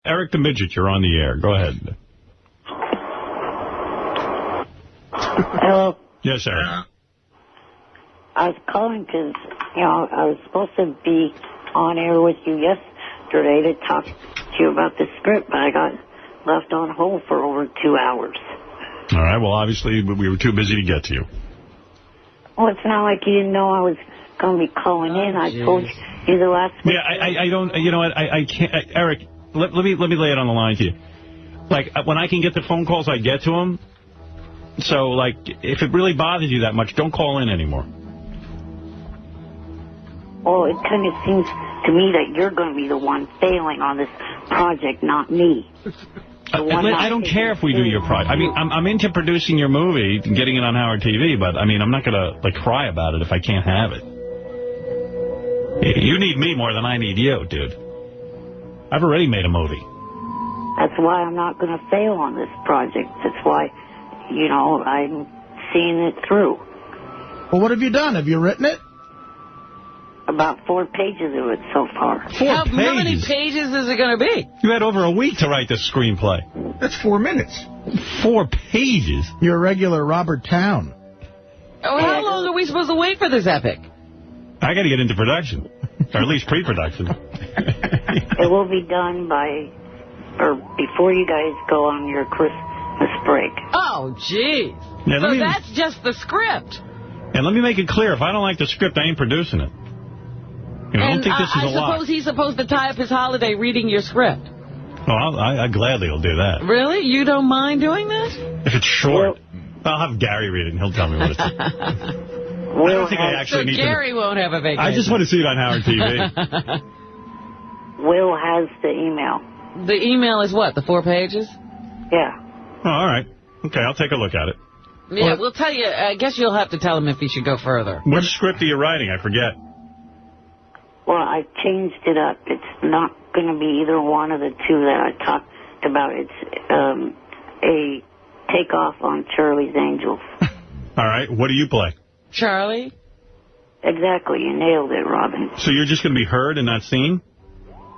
Eric the Midget, you're on the air. Go ahead. Hello. Yes, Eric. I was calling because, I was supposed to be on air with you yesterday to talk to you about the script, but I got left on hold for over 2 hours. All right. Well, obviously, we were too busy to get to you. Well, it's not like you didn't know I was going to be calling in. I told you the last week. Yeah, I don't, you know what, I can't, Eric, let me lay it on the line to you. Like, when I can get the phone calls, I get to them. So, like, if it really bothers you that much, don't call in anymore. Well, it kind of seems to me that you're going to be the one failing on this project, not me. I don't care if we do your project. I mean, I'm into producing your movie and getting it on Howard TV, but, I mean, I'm not going to, like, cry about it if I can't have it. You need me more than I need you, dude. I've already made a movie. That's why I'm not going to fail on this project. That's why, I'm seeing it through. Well, what have you done? Have you written it? About 4 pages of it so far. How many pages is it going to be? You had over a week to write this screenplay. That's 4 minutes. 4 pages? You're a regular Robert Town. Oh, how long are we supposed to wait for this epic? I got to get into production, or at least pre-production. It will be done before you guys go on your Christmas break. Oh, jeez. Yeah, so that's just the script. And let me make it clear, if I don't like the script, I ain't producing it. I don't think this is a lot. I suppose he's supposed to tie up his holiday reading your script. Oh, I gladly will do that. Really? You don't mind doing this? If it's short, I'll have Gary read it and he'll tell me what it is. I don't think I actually need Gary won't have a vacation. I just want to see it on Howard TV. Will has the email. The email is what, the 4 pages? Yeah. Oh, all right. Okay, I'll take a look at it. Yeah, we'll tell you. I guess you'll have to tell him if he should go further. What script are you writing? I forget. Well, I changed it up. It's not going to be either one of the 2 that I talked about. It's a takeoff on Charlie's Angels. All right. What do you play? Charlie? Exactly. You nailed it, Robin. So you're just going to be heard and not seen?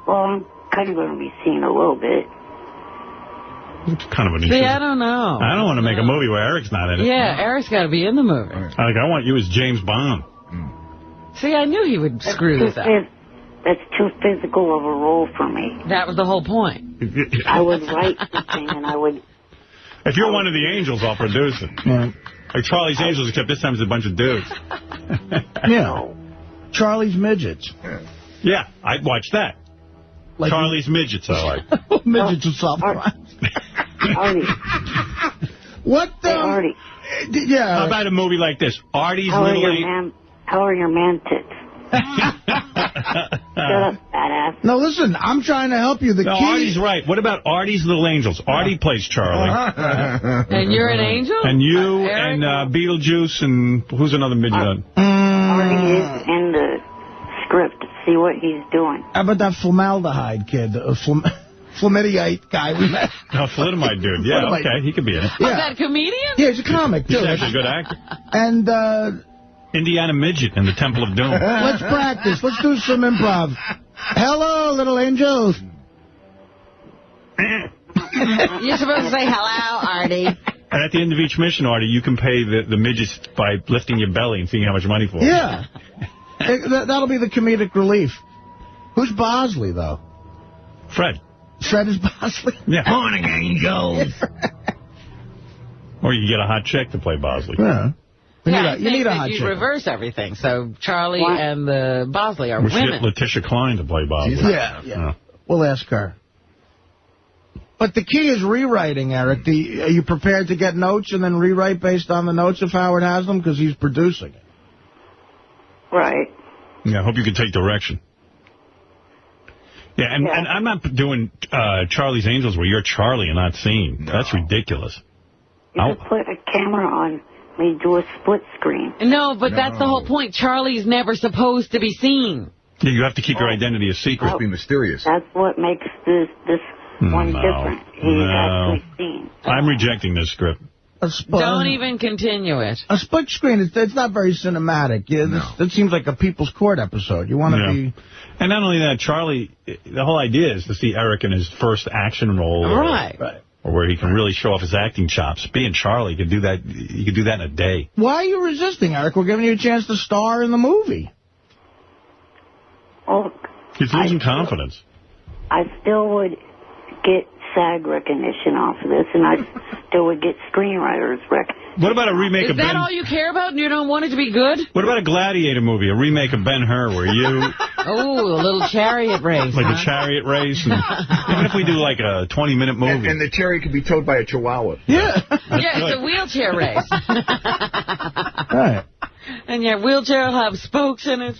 Well, I'm kind of going to be seen a little bit. It's kind of an issue. See, I don't know. I don't want to make a movie where Eric's not in it. Yeah, Eric's got to be in the movie. Like, I want you as James Bond. See, I knew he would screw this up. That's too physical of a role for me. That was the whole point. I would write the thing and I would... If you're one of the angels, I'll produce it. Yeah. Like Charlie's Angels, except this time it's a bunch of dudes. Yeah. Charlie's Midgets. Yeah, I'd watch that. Like Charlie's Midgets, I like. Midgets and soft Artie. What the... Hey, Artie. Yeah. How about a movie like this? Artie's How Little... are your man tits? Shut up, badass. No, listen, I'm trying to help you. The key... Artie's right. What about Artie's Little Angels? Artie plays Charlie. And you're an angel? And you and Beetlejuice and who's another midget? Artie is in the script. See what he's doing. How about that formaldehyde kid? Flamidiite guy we met. Oh, Thalidomide dude. Yeah, okay. He could be in it. Yeah. Is that a comedian? Yeah, he's a comic, too. He's actually a good actor. And, Indiana Midget in the Temple of Doom. Let's practice. Let's do some improv. Hello, little angels. You're supposed to say, hello, Artie. And at the end of each mission, Artie, you can pay the midgets by lifting your belly and seeing how much money for it. Yeah. That'll be the comedic relief. Who's Bosley, though? Fred. Fred is Bosley? Yeah. Morning, angels. Or you get a hot chick to play Bosley. Yeah. You need a hot chick. You reverse everything. So Charlie and the Bosley are women. We should get Letitia Klein to play Bosley. Yeah. We'll ask her. But the key is rewriting, Eric. Are you prepared to get notes and then rewrite based on the notes if Howard has them? Because he's producing it. Right. Yeah, I hope you can take direction. Yeah, and I'm not doing Charlie's Angels where you're Charlie and not seen. No. That's ridiculous. You could put a camera on me, do a split screen. No, but that's the whole point. Charlie's never supposed to be seen. Yeah, you have to keep your identity a secret. Oh, be mysterious. That's what makes this one different. He's actually seen. I'm rejecting this script. Don't even continue it. A split screen, it's not very cinematic. It seems like a People's Court episode. You want to be... And not only that, Charlie, the whole idea is to see Eric in his first action role. Right. Or where he can really show off his acting chops. Being Charlie, he could do that in a day. Why are you resisting, Eric? We're giving you a chance to star in the movie. Oh, He's losing confidence. I still would get SAG recognition off of this, and I still would get screenwriters recognition. What about a remake of Ben... Is that all you care about and you don't want it to be good? What about a Gladiator movie, a remake of Ben-Hur, where you... Oh, a little chariot race, Like a chariot race. And even if we do like a 20-minute movie. And the chariot could be towed by a chihuahua. Yeah. It's a wheelchair race. Right. And your wheelchair will have spokes in it.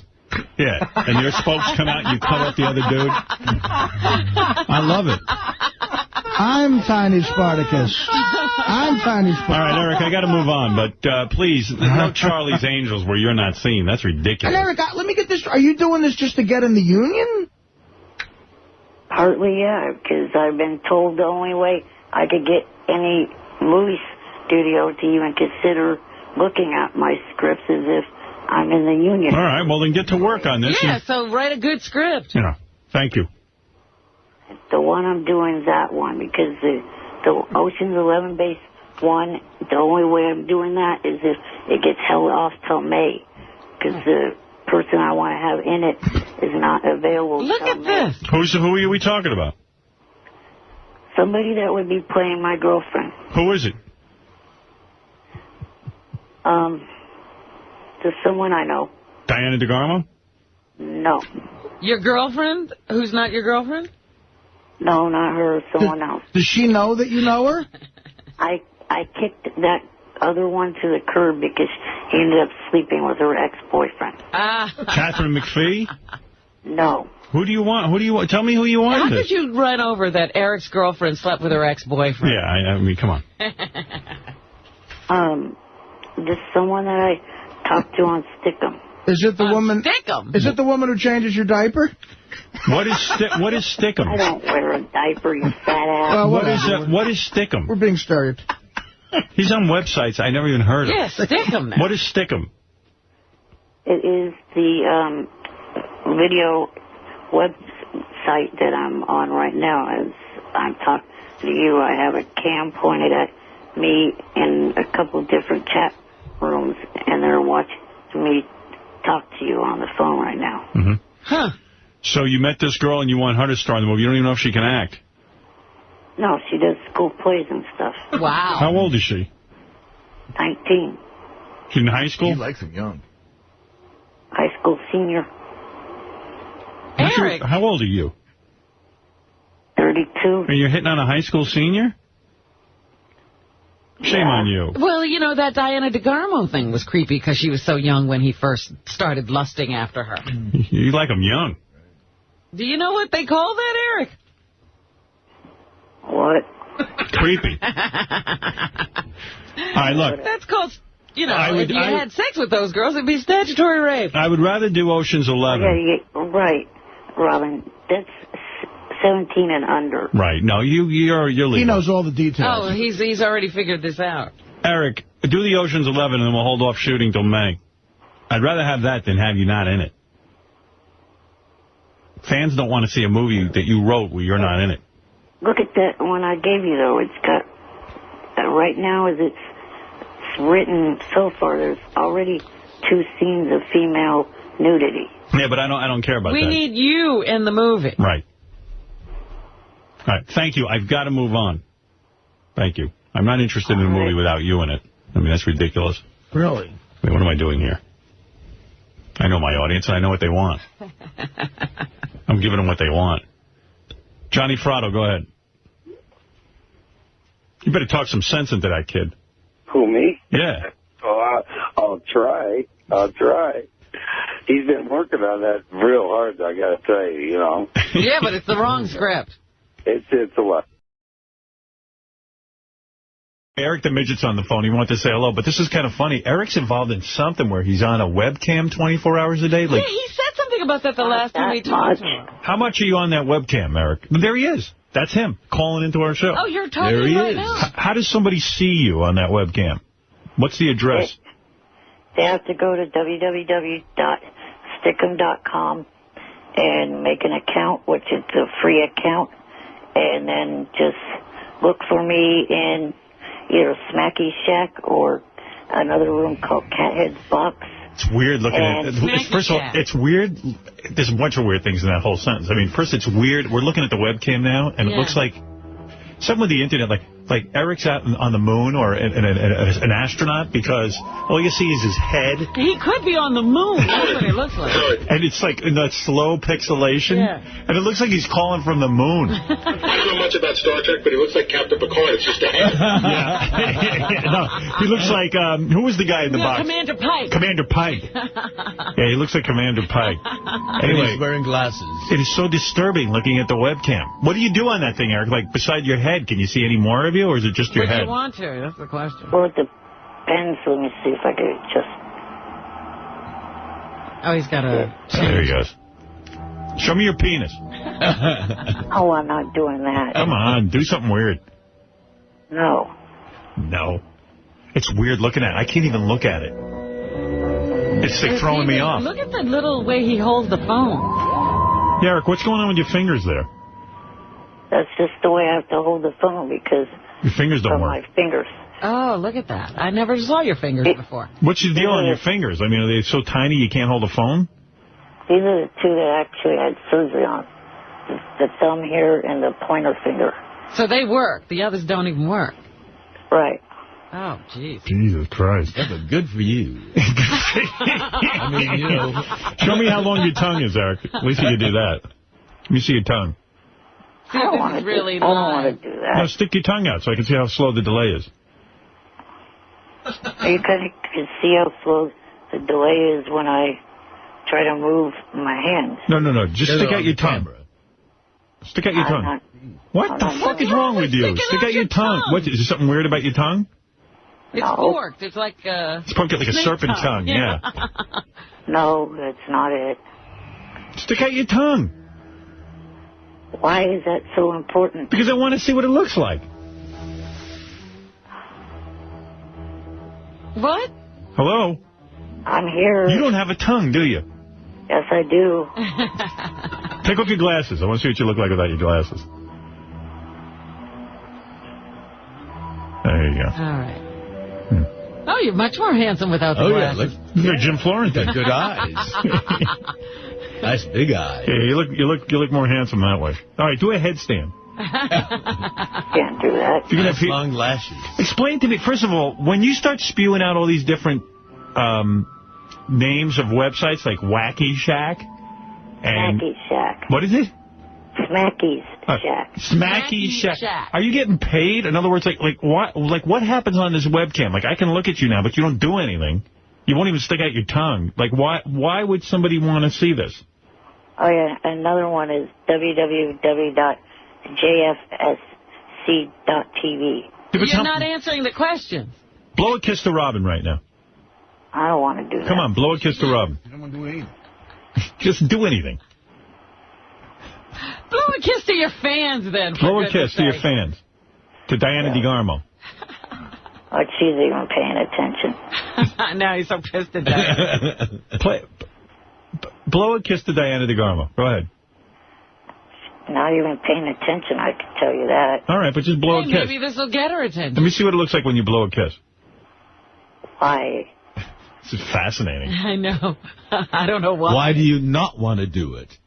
Yeah, and your spokes come out and you cut off the other dude. I love it. I'm Tiny Spartacus. I'm Tiny Spartacus. All right, Eric, I got to move on, but please, no Charlie's Angels where you're not seen. That's ridiculous. And Eric, let me get this. Are you doing this just to get in the union? Partly, yeah, because I've been told the only way I could get any movie studio to even consider looking at my scripts is if I'm in the union. All right, well, then get to work on this. Yeah, so write a good script. Yeah, thank you. The one I'm doing is that one, because the Ocean's 11 base one, the only way I'm doing that is if it gets held off till May, because the person I want to have in it is not available. Look at May. This. Who are we talking about? Somebody that would be playing my girlfriend. Who is it? Just someone I know. Diana DeGarmo? No. Your girlfriend? Who's not your girlfriend? No, not her. Someone else. Does she know that you know her? I kicked that other one to the curb because he ended up sleeping with her ex-boyfriend. Catherine McPhee? No. Who do you want? Tell me who you want. How could you run over that Eric's girlfriend slept with her ex-boyfriend? Yeah, I mean, come on. Just someone that I talked to on Stickum. Is it the woman? Stickum. Is it the woman who changes your diaper? What is Stickum? I don't wear a diaper, you fat ass. What is Stickum? We're being stereotyped. He's on websites I never even heard of. Yeah, Stickum. What is Stickum? It is the video website that I'm on right now. As I'm talking to you, I have a cam pointed at me in a couple different chat rooms, and they're watching me talk to you on the phone right now. Mm-hmm. Huh. So you met this girl and you want her to star in the movie. You don't even know if she can act. No, she does school plays and stuff. Wow. How old is she? 19. She's in high school? He likes him young. High school senior. Eric. How old are you? 32. And you're hitting on a high school senior? Shame on you. Well, you know, that Diana DeGarmo thing was creepy because she was so young when he first started lusting after her. You like them young. Do you know what they call that, Eric? What? Creepy. All right, look. That's called, you know, if you had sex with those girls, it'd be statutory rape. I would rather do Ocean's 11. Yeah, right, Robin. That's 17 and under. Right. No, you're legal. He knows all the details. Oh, he's already figured this out. Eric, do the Ocean's 11 and then we'll hold off shooting till May. I'd rather have that than have you not in it. Fans don't want to see a movie that you wrote where you're not in it. Look at that one I gave you, though. It's got, right now as it's written so far, there's already 2 scenes of female nudity. Yeah, but I don't care about that. We need you in the movie. Right. All right, thank you. I've got to move on. Thank you. I'm not interested in a movie without you in it. I mean, that's ridiculous. Really? I mean, what am I doing here? I know my audience, and I know what they want. I'm giving them what they want. Johnny Fratto, go ahead. You better talk some sense into that kid. Who, me? Yeah. Oh, I'll try. He's been working on that real hard, I got to tell you, you know. Yeah, but it's the wrong script. It's a lot. Eric the Midget's on the phone. He wanted to say hello, but this is kind of funny. Eric's involved in something where he's on a webcam 24 hours a day. Like, yeah, he said something about that the last time we talked to him. How much are you on that webcam, Eric? There he is. That's him calling into our show. Oh, you're talking right now. How does somebody see you on that webcam? What's the address? They have to go to www.stickem.com and make an account, which is a free account, and then just look for me in either Smacky Shack or another room called Cathead's Box. It's weird looking at it. First of all, it's weird. There's a bunch of weird things in that whole sentence. I mean, first, it's weird. We're looking at the webcam now, and it looks like something with the internet, like Eric's out on the moon or an astronaut, because all you see is his head. He could be on the moon. That's what it looks like. And it's like in that slow pixelation. Yeah. And it looks like he's calling from the moon. I don't know much about Star Trek, but he looks like Captain Picard. It's just a head. No, he looks like, who was the guy in the box? Commander Pike. Commander Pike. Yeah, he looks like Commander Pike. Anyway, he's wearing glasses. It is so disturbing looking at the webcam. What do you do on that thing, Eric? Like, beside your head, can you see any more of you, or is it just your head? What do you want to? That's the question. Well, it depends. Let me see if I could just... Oh, he's got a... There he goes. Show me your penis. Oh, I'm not doing that. Come on, do something weird. No. No. It's weird looking at it. I can't even look at it. It's like throwing me off. Look at the little way he holds the phone. Yeah, Eric, what's going on with your fingers there? That's just the way I have to hold the phone because... Your fingers don't work. My fingers. Oh, look at that. I never saw your fingers before. What's your deal on your fingers? I mean, are they so tiny you can't hold a phone? These are the two that I actually had surgery on. The thumb here and the pointer finger. So they work. The others don't even work. Right. Oh, jeez. Jesus Christ. Yeah, but good for you. I mean, you know. Show me how long your tongue is, Eric. At least you can do that. Let me see your tongue. See, I don't want to do that. No, stick your tongue out so I can see how slow the delay is. You can see how slow the delay is when I try to move my hand. No. Just stick out your tongue. Stick out your tongue. What the fuck is wrong with you? Stick out your tongue. What, is there something weird about your tongue? It's forked. It's like a... It's probably like a serpent tongue, yeah. No, that's not it. Stick out your tongue. Why is that so important? Because I want to see what it looks like. What? Hello? I'm here. You don't have a tongue, do you? Yes, I do. Take off your glasses. I want to see what you look like without your glasses. There you go. All right. Oh, you're much more handsome without the glasses. You're Jim Florentine. Got good eyes. Nice big eyes. Yeah, you look more handsome that way. All right, do a headstand. Can't do that. You're gonna have long lashes. Explain to me, first of all, when you start spewing out all these different names of websites like Wacky Shack and Smacky Shack. What is it? Smacky's Shack. Smacky Shack. Are you getting paid? In other words, like what happens on this webcam? Like, I can look at you now, but you don't do anything. You won't even stick out your tongue. Like, why would somebody want to see this? Oh, yeah. Another one is www.jfsc.tv. You're not answering the question. Blow a kiss to Robin right now. I don't want to do that. Come on, blow a kiss to Robin. You don't want to do anything. Just do anything. Blow a kiss to your fans, then. Blow a kiss to your fans. To Diana DeGarmo. Oh, she's even paying attention. Now he's so pissed at Diana. Blow a kiss to Diana DeGarmo. Go ahead. Not even paying attention, I can tell you that. All right, but just blow a kiss. Maybe this will get her attention. Let me see what it looks like when you blow a kiss. Why? This is fascinating. I know. I don't know why. Why do you not want to do it?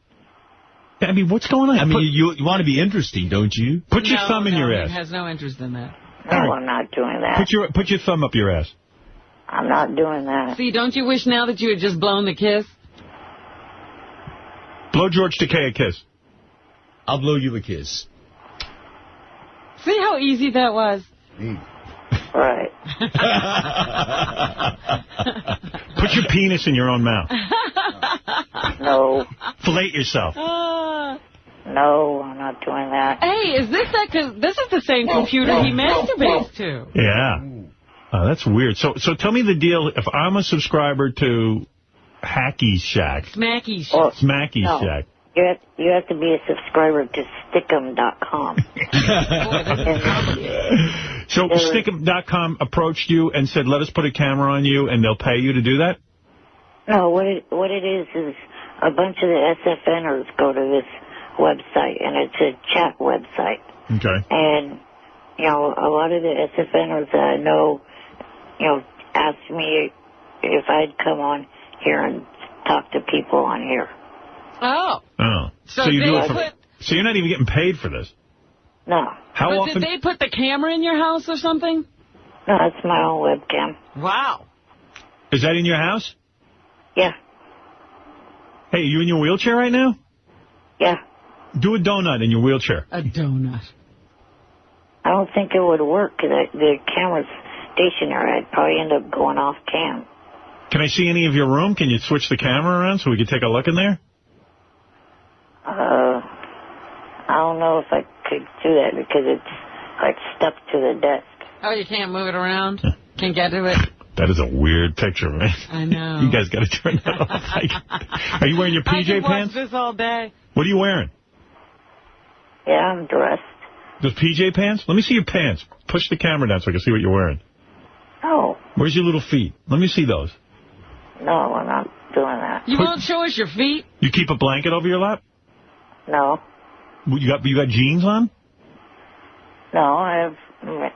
I mean, what's going on? I mean, you want to be interesting, don't you? Put your thumb in your ass. He has no interest in that. No, I'm not doing that. Put your thumb up your ass. I'm not doing that. See, don't you wish now that you had just blown the kiss? Blow George Takei a kiss. I'll blow you a kiss. See how easy that was? Right. Put your penis in your own mouth. No. Fillet yourself. No, I'm not doing that. Hey, is this that? Because this is the same computer he masturbates to. Yeah. Oh, that's weird. So tell me the deal. If I'm a subscriber to Hacky Shack. Smacky Shack. Smacky Shack. You have to be a subscriber to Stickem.com. So Stickem.com approached you and said, let us put a camera on you, and they'll pay you to do that? No, what it is a bunch of the SFNers go to this website, and it's a chat website. Okay. And, a lot of the SFNers that I know, asked me if I'd come on here and talk to people on here. Oh. So you do it so you're not even getting paid for this? No. How often? Did they put the camera in your house or something? No, it's my own webcam. Wow. Is that in your house? Yeah. Hey, are you in your wheelchair right now? Yeah. Do a donut in your wheelchair. A donut. I don't think it would work because the camera's stationary. I'd probably end up going off cam. Can I see any of your room? Can you switch the camera around so we can take a look in there? I don't know if I could do that because it's like stuck to the desk. Oh, you can't move it around? Can't get to it? That is a weird picture, man. I know. You guys got to turn that off. Are you wearing your PJ pants? I watch this all day. What are you wearing? Yeah, I'm dressed. Those PJ pants? Let me see your pants. Push the camera down so I can see what you're wearing. Oh. Where's your little feet? Let me see those. No, I'm not doing that. You won't show us your feet? You keep a blanket over your lap? No. You got jeans on? No, I have my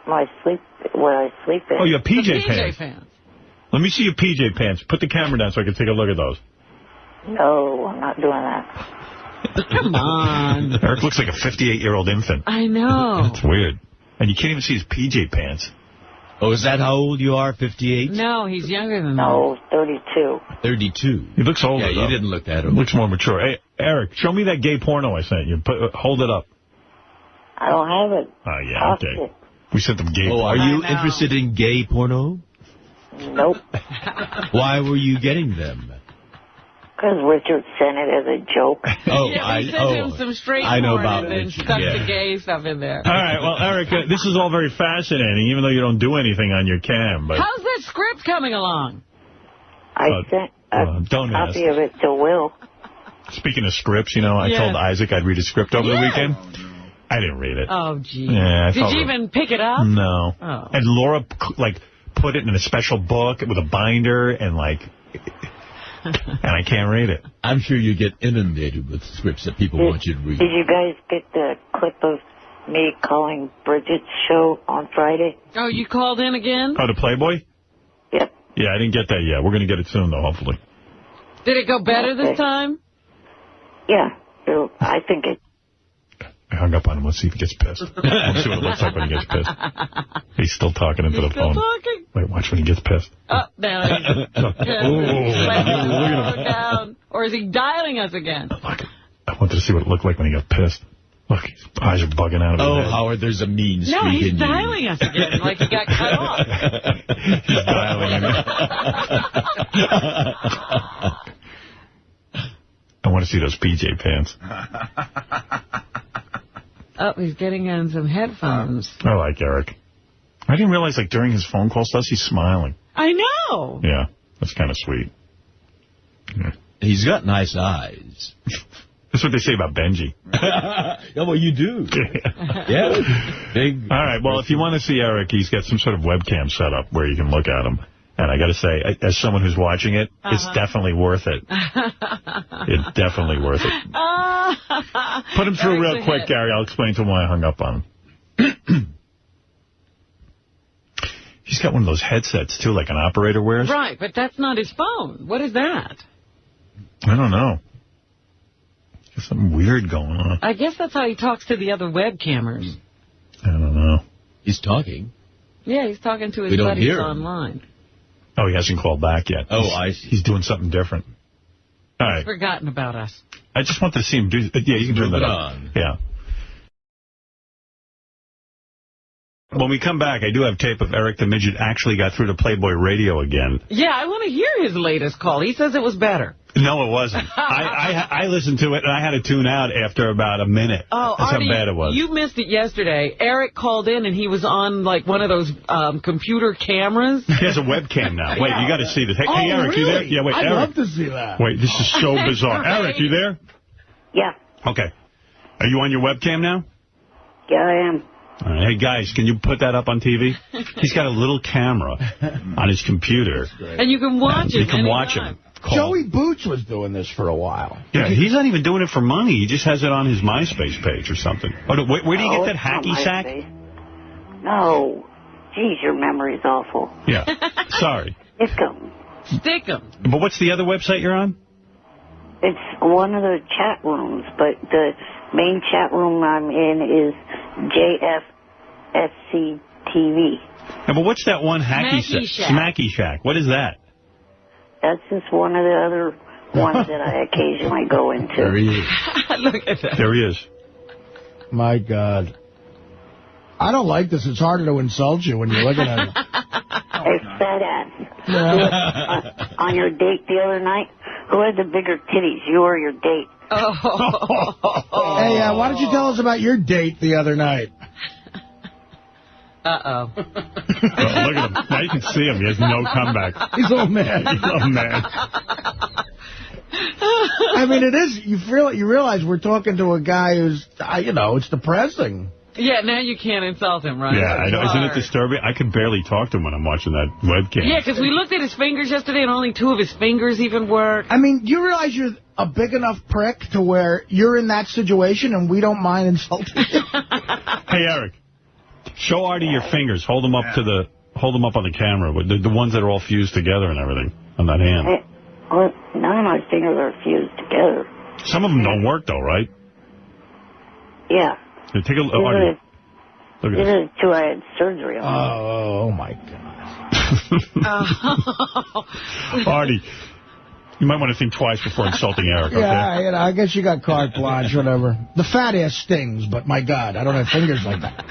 where I sleep in. Oh, you have PJ pants. Let me see your PJ pants. Put the camera down so I can take a look at those. No, I'm not doing that. Come on. Eric looks like a 58-year-old infant. I know. That's weird. And you can't even see his PJ pants. Oh, is that how old you are, 58? No, he's younger than that. No, 32. 32. He looks older, Yeah, you didn't look that old. He looks more mature. Hey, Eric, show me that gay porno I sent you. Hold it up. I don't have it. Oh, yeah, okay. We sent them gay porno. Are you interested in gay porno? Nope. Why were you getting them? Because Richard sent it as a joke. Oh, yeah, we sent him some straight porn and then stuck the gay stuff in there. All right, well, Eric, this is all very fascinating, even though you don't do anything on your cam. But how's that script coming along? I sent a copy of it to Will. Speaking of scripts, I told Isaac I'd read a script over the weekend. I didn't read it. Oh, gee. Yeah, did you even pick it up? No. Oh. And Laura, put it in a special book with a binder and, and I can't read it. I'm sure you get inundated with scripts that people want you to read. Did you guys get the clip of me calling Bridget's show on Friday? Oh, you called in again? Oh, the Playboy? Yep. Yeah, I didn't get that yet. We're going to get it soon, though, hopefully. Did it go better this time? Yeah. So I think it... I hung up on him. Let's see if he gets pissed. Let's see what it looks like when he gets pissed. He's still talking into the phone. Talking. Wait, watch when he gets pissed. Oh, now he's down. Or is he dialing us again? Look, I wanted to see what it looked like when he got pissed. Look, his eyes are bugging out of his head. Howard, there's a mean streak in you. No, he's dialing us again, like he got cut off. He's dialing in. I want to see those PJ pants. Oh, he's getting on some headphones. I like Eric. I didn't realize, during his phone calls, he's smiling. I know. Yeah, that's kind of sweet. Yeah. He's got nice eyes. That's what they say about Benji. Yeah, well, you do. Yeah. Big. All right, well, if you want to see Eric, he's got some sort of webcam set up where you can look at him. And I got to say, as someone who's watching it, it's definitely worth it. It's definitely worth it. Put him through real quick, Gary. I'll explain to him why I hung up on him. He's got one of those headsets, too, like an operator wears. Right, but that's not his phone. What is that? I don't know. There's something weird going on. I guess that's how he talks to the other webcammers. I don't know. He's talking. Yeah, he's talking to his buddies online. Oh, he hasn't called back yet. Oh, I see. He's doing something different. All right. He's forgotten about us. I just wanted to see him do... Yeah, you can turn that on. Yeah. When we come back, I do have tape of Eric the Midget actually got through to Playboy Radio again. Yeah, I want to hear his latest call. He says it was better. No, it wasn't. I listened to it, and I had to tune out after about a minute. Oh, That's Artie, how bad it was. You missed it yesterday. Eric called in, and he was on, one of those computer cameras. He has a webcam now. Wait, you got to see this. Hey, Eric, really? you there? Yeah, wait, I'd Eric. love to see that. Wait, this is so bizarre. Eric, you there? Yeah. Okay. Are you on your webcam now? Yeah, I am. All right. Hey, guys, can you put that up on TV? He's got a little camera on his computer. And you can watch it. You can watch him. Joey Boots was doing this for a while. Yeah, he's not even doing it for money. He just has it on his MySpace page or something. Oh, where do you get that hacky sack? No. Jeez, your memory's awful. Yeah. Sorry. Stick 'em. But what's the other website you're on? It's one of the chat rooms, but the main chat room I'm in is JFSC TV. Yeah, but what's that one hacky sack? Smacky Shack. What is that? That's just one of the other ones that I occasionally go into. There he is. Look at that. There he is. My God. I don't like this. It's harder to insult you when you're looking at it. Hey, fat ass. On your date the other night, who had the bigger titties, you or your date? Hey, why don't you tell us about your date the other night? Uh-oh. Look at him. Now you can see him. He has no comeback. He's all mad. He's all mad. I mean, it is. You realize we're talking to a guy who's, it's depressing. Yeah, now you can't insult him, right? Yeah, I know. Isn't it disturbing? I can barely talk to him when I'm watching that webcam. Yeah, because we looked at his fingers yesterday, and only 2 of his fingers even work. I mean, do you realize you're a big enough prick to where you're in that situation and we don't mind insulting you? Hey, Eric, show Artie your fingers. Hold them up on the camera. The ones that are all fused together and everything on that hand. Well, none of my fingers are fused together. Some of them don't work, though, right? Yeah. Here, take a look. Artie. Look at These this. are the 2 I had surgery on. Oh, my God. Artie, you might want to think twice before insulting Eric, okay? Yeah, I guess you got carte blanche, whatever. The fat ass stings, but my God, I don't have fingers like that.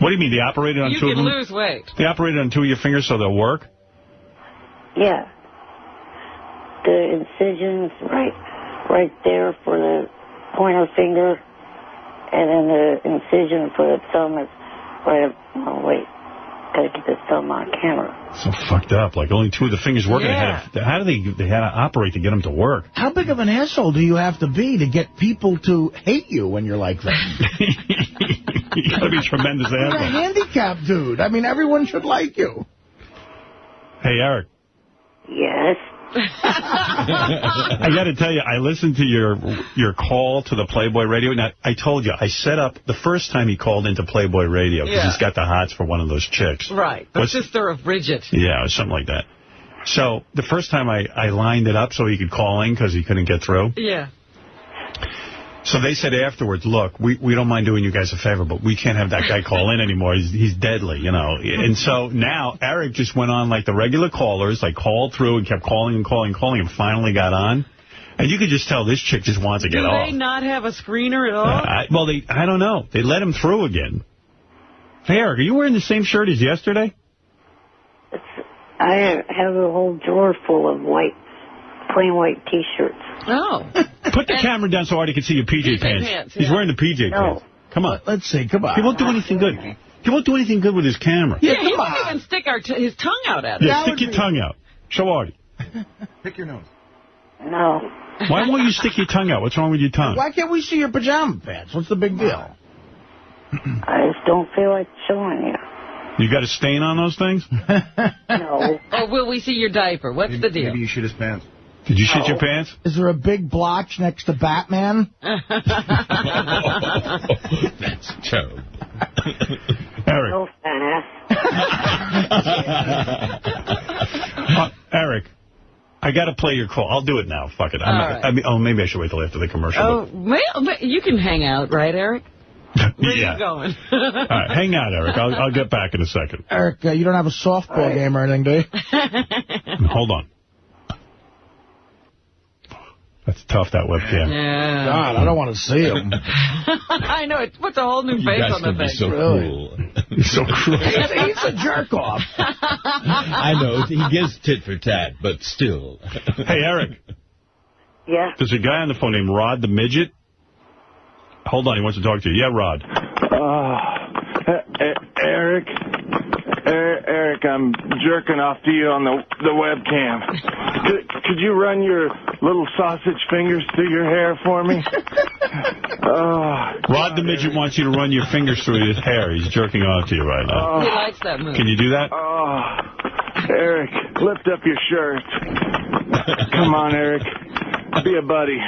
What do you mean, they operated on 2 of them? You can lose weight. They operated on 2 of your fingers so they'll work? Yeah. The incision's right there for the pointer finger, and then the incision for the thumb is right up. Oh, wait. Gotta get the thumb on camera. So fucked up. Like, only 2 of the fingers working. Yeah. How do they had to operate to get them to work? How big of an asshole do you have to be to get people to hate you when you're like that? You gotta be a tremendous You're a asshole. handicapped dude. I mean, everyone should like you. Hey, Eric. Yes. I got to tell you, I listened to your call to the Playboy Radio. Now, I told you, I set up the first time he called into Playboy Radio because he's got the hots for one of those chicks. Right. The sister of Bridget. Yeah, or something like that. So the first time I lined it up so he could call in because he couldn't get through. Yeah. So they said afterwards, look, we don't mind doing you guys a favor, but we can't have that guy call in anymore. He's deadly, And so now Eric just went on like the regular callers, like called through and kept calling and finally got on. And you could just tell this chick just wants to get off. Do they not have a screener at all? I don't know. They let him through again. Hey, Eric, are you wearing the same shirt as yesterday? I have a whole drawer full of plain white T-shirts. Oh. Put the camera down so Artie can see your PJ pants. He's wearing the PJ pants. Come on. Let's see. Come on. He won't do anything good. He won't do anything good with his camera. Yeah, he won't even stick his tongue out at it. Yeah, stick your tongue out. Show Artie. Pick your nose. No. Why won't you stick your tongue out? What's wrong with your tongue? Why can't we see your pajama pants? What's the big deal? I just don't feel like showing you. You got a stain on those things? No. Or will we see your diaper? What's the deal? Maybe you shit his pants. Did you shit your pants? Is there a big blotch next to Batman? That's terrible. Eric. No, fat ass. Eric, I got to play your call. I'll do it now. Fuck it. Maybe I should wait till after the commercial. Oh, well, you can hang out, right, Eric? Where are you going? All right, hang out, Eric. I'll get back in a second. Eric, you don't have a softball game or anything, do you? Hold on. That's tough, that webcam. Yeah. God, I don't want to see him. I know. It puts a whole new face on the thing. So cruel. He's so cruel. He's a jerk-off. I know. He gives tit for tat, but still. Hey, Eric. Yeah? There's a guy on the phone named Rod the Midget. Hold on. He wants to talk to you. Yeah, Rod. Eric, I'm jerking off to you on the webcam. Could you run your little sausage fingers through your hair for me? Rod the Midget wants you to run your fingers through his hair. He's jerking off to you right now. He likes that move. Can you do that? Eric, lift up your shirt. Come on, Eric. Be a buddy.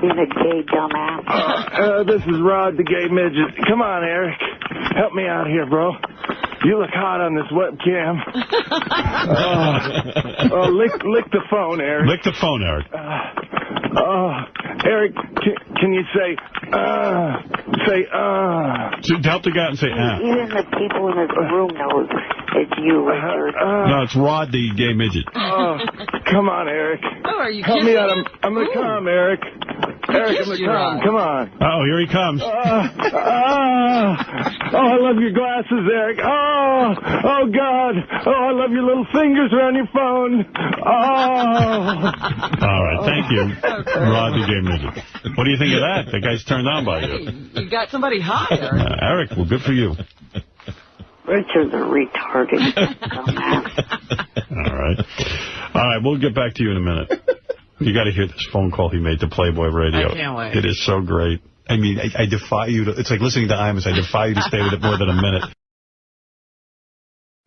Being a gay dumbass. This is Rod the Gay Midget. Come on, Eric. Help me out here, bro. You look hot on this webcam. Lick the phone, Eric. Lick the phone, Eric. Eric, can you say, To help the guy and say, Even the people in this room know it's you, Richard. No, it's Rod the Gay Midget. Come on, Eric. Oh, are you Help me out. I'm going to come, Eric. Eric, I'm going to come. Come on. Oh, here he comes. I love your glasses, Eric. Oh, God. I love your little fingers around your phone. All right, thank you, Rod the Gay Midget. What do you think of that? The guy's turned on by you. You got somebody hot, Eric. Eric, well, good for you. Richard's a retarded dumbass. All right, we'll get back to you in a minute. You got to hear this phone call he made to Playboy Radio. I can't wait. It is so great. I mean, I defy you to... It's like listening to Imus. I defy you to stay with it more than a minute.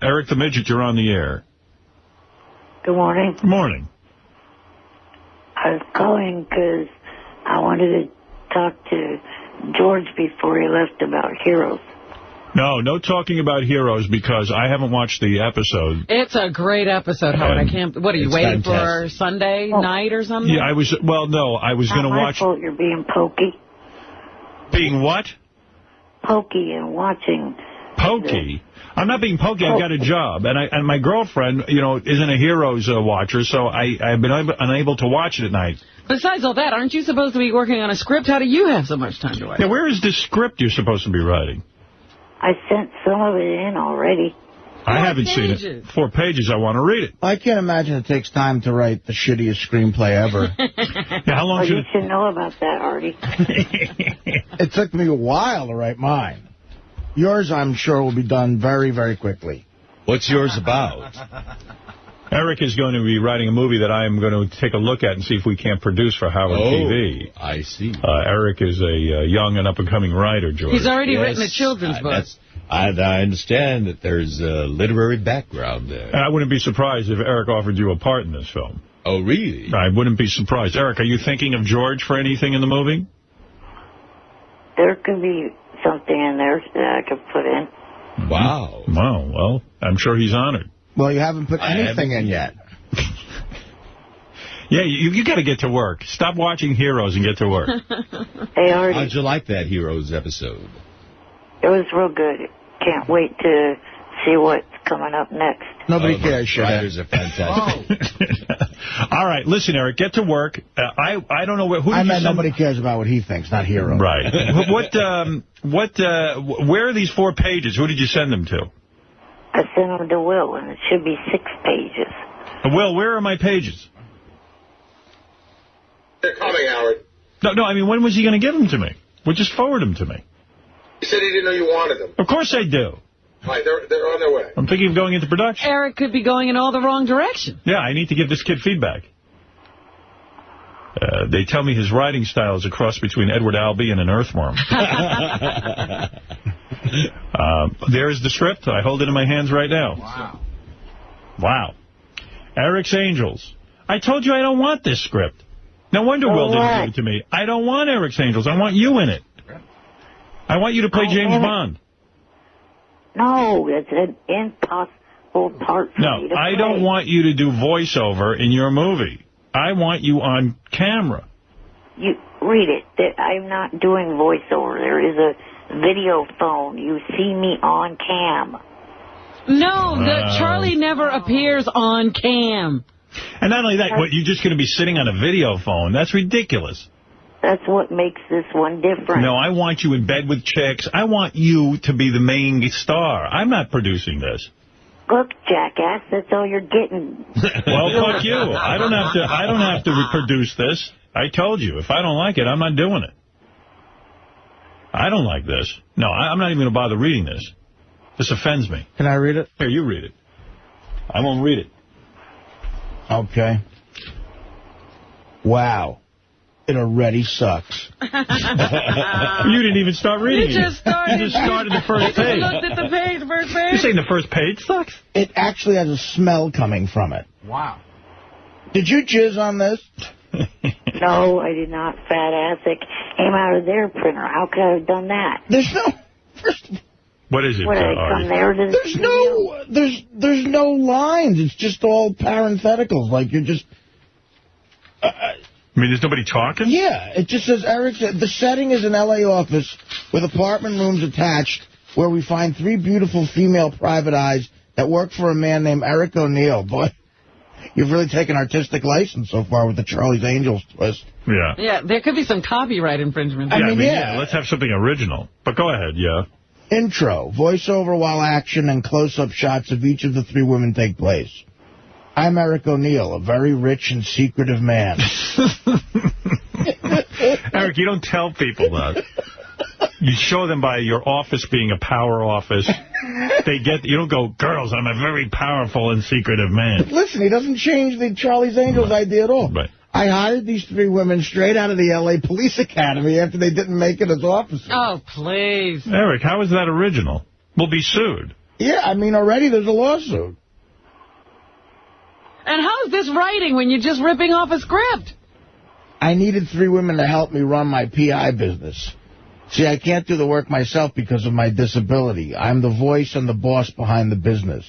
Eric the Midget, you're on the air. Good morning. Good morning. I was calling because I wanted to talk to George before he left about Heroes. No talking about Heroes because I haven't watched the episode. It's a great episode, Howard. I can't... What, are you waiting for Sunday night or something? Yeah, I was going to watch... Not my fault you're being pokey. Being what? Pokey and watching. Pokey? I'm not being pokey. I've got a job. And my girlfriend, isn't a Heroes watcher, so I've been unable to watch it at night. Besides all that, aren't you supposed to be working on a script? How do you have so much time to watch? Yeah, where is this script you're supposed to be writing? I sent some of it in already. I haven't seen it. 4 pages. I want to read it. I can't imagine it takes time to write the shittiest screenplay ever. Yeah, how long you should know about that, Artie. It took me a while to write mine. Yours, I'm sure, will be done very, very quickly. What's yours about? Eric is going to be writing a movie that I am going to take a look at and see if we can't produce for Howard TV. I see. Eric is a young and up-and-coming writer, George. He's already written a children's book. I understand that there's a literary background there. And I wouldn't be surprised if Eric offered you a part in this film. Oh, really? I wouldn't be surprised. Eric, are you thinking of George for anything in the movie? There could be something in there that I could put in. Wow. Wow, well, I'm sure he's honored. Well, you haven't put anything in yet. Yeah, you got to get to work. Stop watching Heroes and get to work. Hey, Artie. How'd you like that Heroes episode? It was real good. Can't wait to see what's coming up next. Nobody cares, shit. Writers are fantastic. All right, listen, Eric, get to work. I don't know who. I meant nobody cares about what he thinks, not Hero. Right. Where are these 4 pages? Who did you send them to? I sent them to Will, and it should be 6 pages. Will, where are my pages? They're coming, Howard. No, I mean, when was he going to give them to me? Well, just forward them to me. He said he didn't know you wanted them. Of course I do. All right, they're on their way. I'm thinking of going into production. Eric could be going in all the wrong direction. Yeah, I need to give this kid feedback. They tell me his writing style is a cross between Edward Albee and an earthworm. There's the script. I hold it in my hands right now. Wow. Eric's Angels. I told you I don't want this script. No wonder Will didn't give it to me. I don't want Eric's Angels. I want you in it. I want you to play James Bond. No, it's an impossible part for me to play. I don't want you to do voiceover in your movie. I want you on camera. You read it. I'm not doing voiceover. There is a video phone. You see me on cam. No, Charlie never appears on cam. And not only that, you're just going to be sitting on a video phone? That's ridiculous. That's what makes this one different. No, I want you in bed with chicks. I want you to be the main star. I'm not producing this. Look, jackass, that's all you're getting. Well, fuck you. I don't have to reproduce this. I told you. If I don't like it, I'm not doing it. I don't like this. No, I'm not even going to bother reading this. This offends me. Can I read it? Here, you read it. I won't read it. Okay. Wow. It already sucks. You didn't even start reading it. You just started. You just started the first page. You looked at the first page? You're saying the first page sucks? It actually has a smell coming from it. Wow. Did you jizz on this? No, I did not, fat ass. It came out of their printer. How could I have done that? There's no... What is it, What, I come there to There's no lines. It's just all parentheticals. Like, you're just... I mean, there's nobody talking? Yeah, it just says, Eric, the setting is an L.A. office with apartment rooms attached where we find 3 beautiful female private eyes that work for a man named Eric O'Neill. Boy, you've really taken artistic license so far with the Charlie's Angels twist. Yeah. Yeah, there could be some copyright infringement. I mean, let's have something original. But go ahead, yeah. Intro, voiceover while action and close-up shots of each of the 3 women take place. I'm Eric O'Neill, a very rich and secretive man. Eric, you don't tell people that. You show them by your office being a power office. You don't go, girls, I'm a very powerful and secretive man. Listen, he doesn't change the Charlie's Angels idea at all. Right. I hired these 3 women straight out of the L.A. Police Academy after they didn't make it as officers. Oh, please. Eric, how is that original? We'll be sued. Yeah, I mean, already there's a lawsuit. And how is this writing when you're just ripping off a script? I needed 3 women to help me run my PI business. See, I can't do the work myself because of my disability. I'm the voice and the boss behind the business.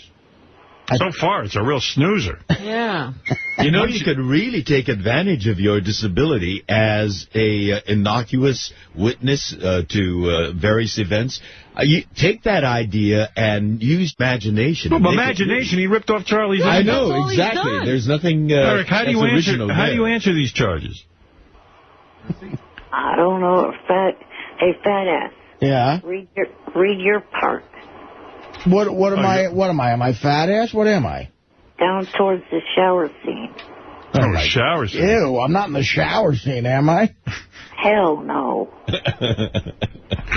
So far, it's a real snoozer. Yeah. You know, you could really take advantage of your disability as a innocuous witness to various events. You take that idea and use imagination. Well, imagination, he ripped off Charlie's I Angels. know, exactly. There's nothing Eric, how do you answer these charges? I don't know, hey, fat ass. Yeah? Read your part. What am I? Am I fat ass? What am I? Down towards the shower scene. Oh, shower scene. Ew, I'm not in the shower scene, am I? Hell no.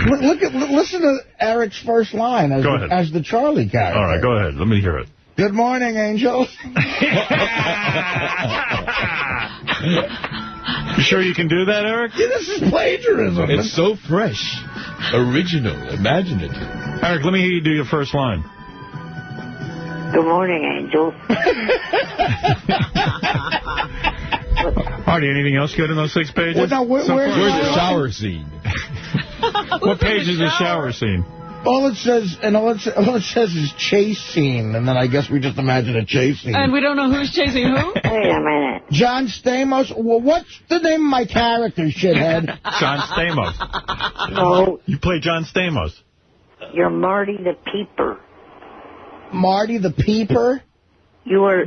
Listen to Eric's first line as the Charlie character. All right, go ahead. Let me hear it. Good morning, angels. You sure you can do that, Eric? Yeah, this is plagiarism. It's so fresh, original, imaginative. Eric, let me hear you do your first line. Good morning, angels. Artie, anything else good in those 6 pages? Well, now, where's the shower scene? What page is the shower scene? All it says is chase scene, and then I guess we just imagine a chase scene. And we don't know who's chasing who? Wait a minute. John Stamos. Well, what's the name of my character, shithead? John Stamos. No. You play John Stamos. You're Marty the Peeper. Marty the Peeper? You are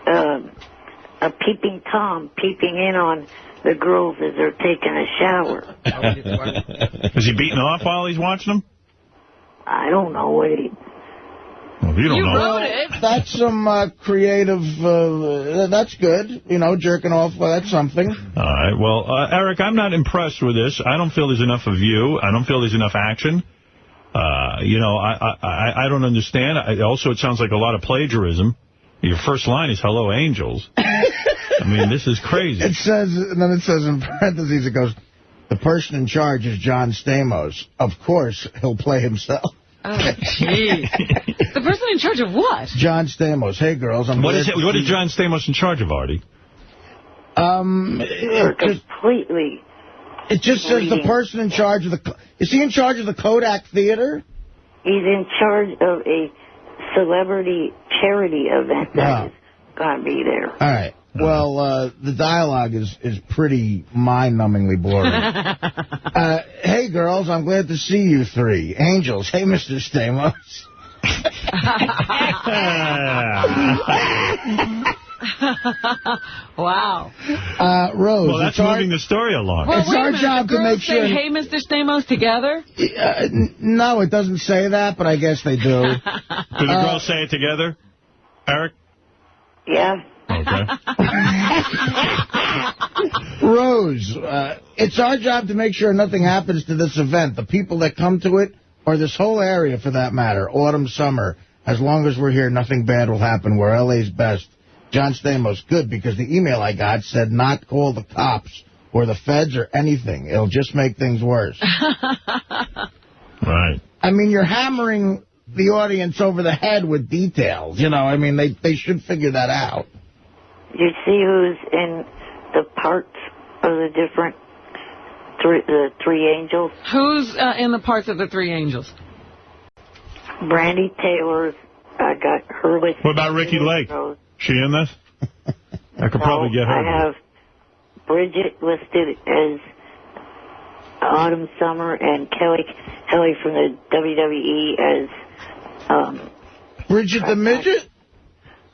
a peeping Tom peeping in on the girls as they're taking a shower. Is he beating off while he's watching them? I don't know what he... Well, you don't know. Wrote it. That's some creative... that's good. You know, jerking off. Well, that's something. All right. Well, Eric, I'm not impressed with this. I don't feel there's enough of you. I don't feel there's enough action. You know, I don't understand. Also, it sounds like a lot of plagiarism. Your first line is, hello, angels. I mean, this is crazy. It says, and then it says in parentheses, it goes, the person in charge is John Stamos. Of course, he'll play himself. Oh, jeez. The person in charge of what? John Stamos. Hey, girls. What is John Stamos in charge of, Artie? Completely... It just says the person in charge of the... Is he in charge of the Kodak Theater? He's in charge of a celebrity charity event that is going to be there. All right. Well, the dialogue is pretty mind-numbingly boring. Hey, girls, I'm glad to see you 3. Angels. Hey, Mr. Stamos. Wow. Rose. Well, that's moving the story along. Well, it's our job to make sure... Say, hey, Mr. Stamos, together? No, it doesn't say that, but I guess they do. Do the girls say it together, Eric? Yeah. Okay. Rose, it's our job to make sure nothing happens to this event. The people that come to it, or this whole area for that matter, autumn, summer, as long as we're here, nothing bad will happen. We're LA's best. John Stamos, good, because the email I got said not call the cops or the feds or anything. It'll just make things worse. Right. I mean, you're hammering the audience over the head with details. You know, I mean, they should figure that out. You see who's in the parts of the different the three angels? Who's in the parts of the three angels? Brandy Taylor's. I got her listed. What about Ricky Lake? She in this? I could probably get her. I have Bridget listed as Autumn Summer and Kelly from the WWE as... Bridget the Midget?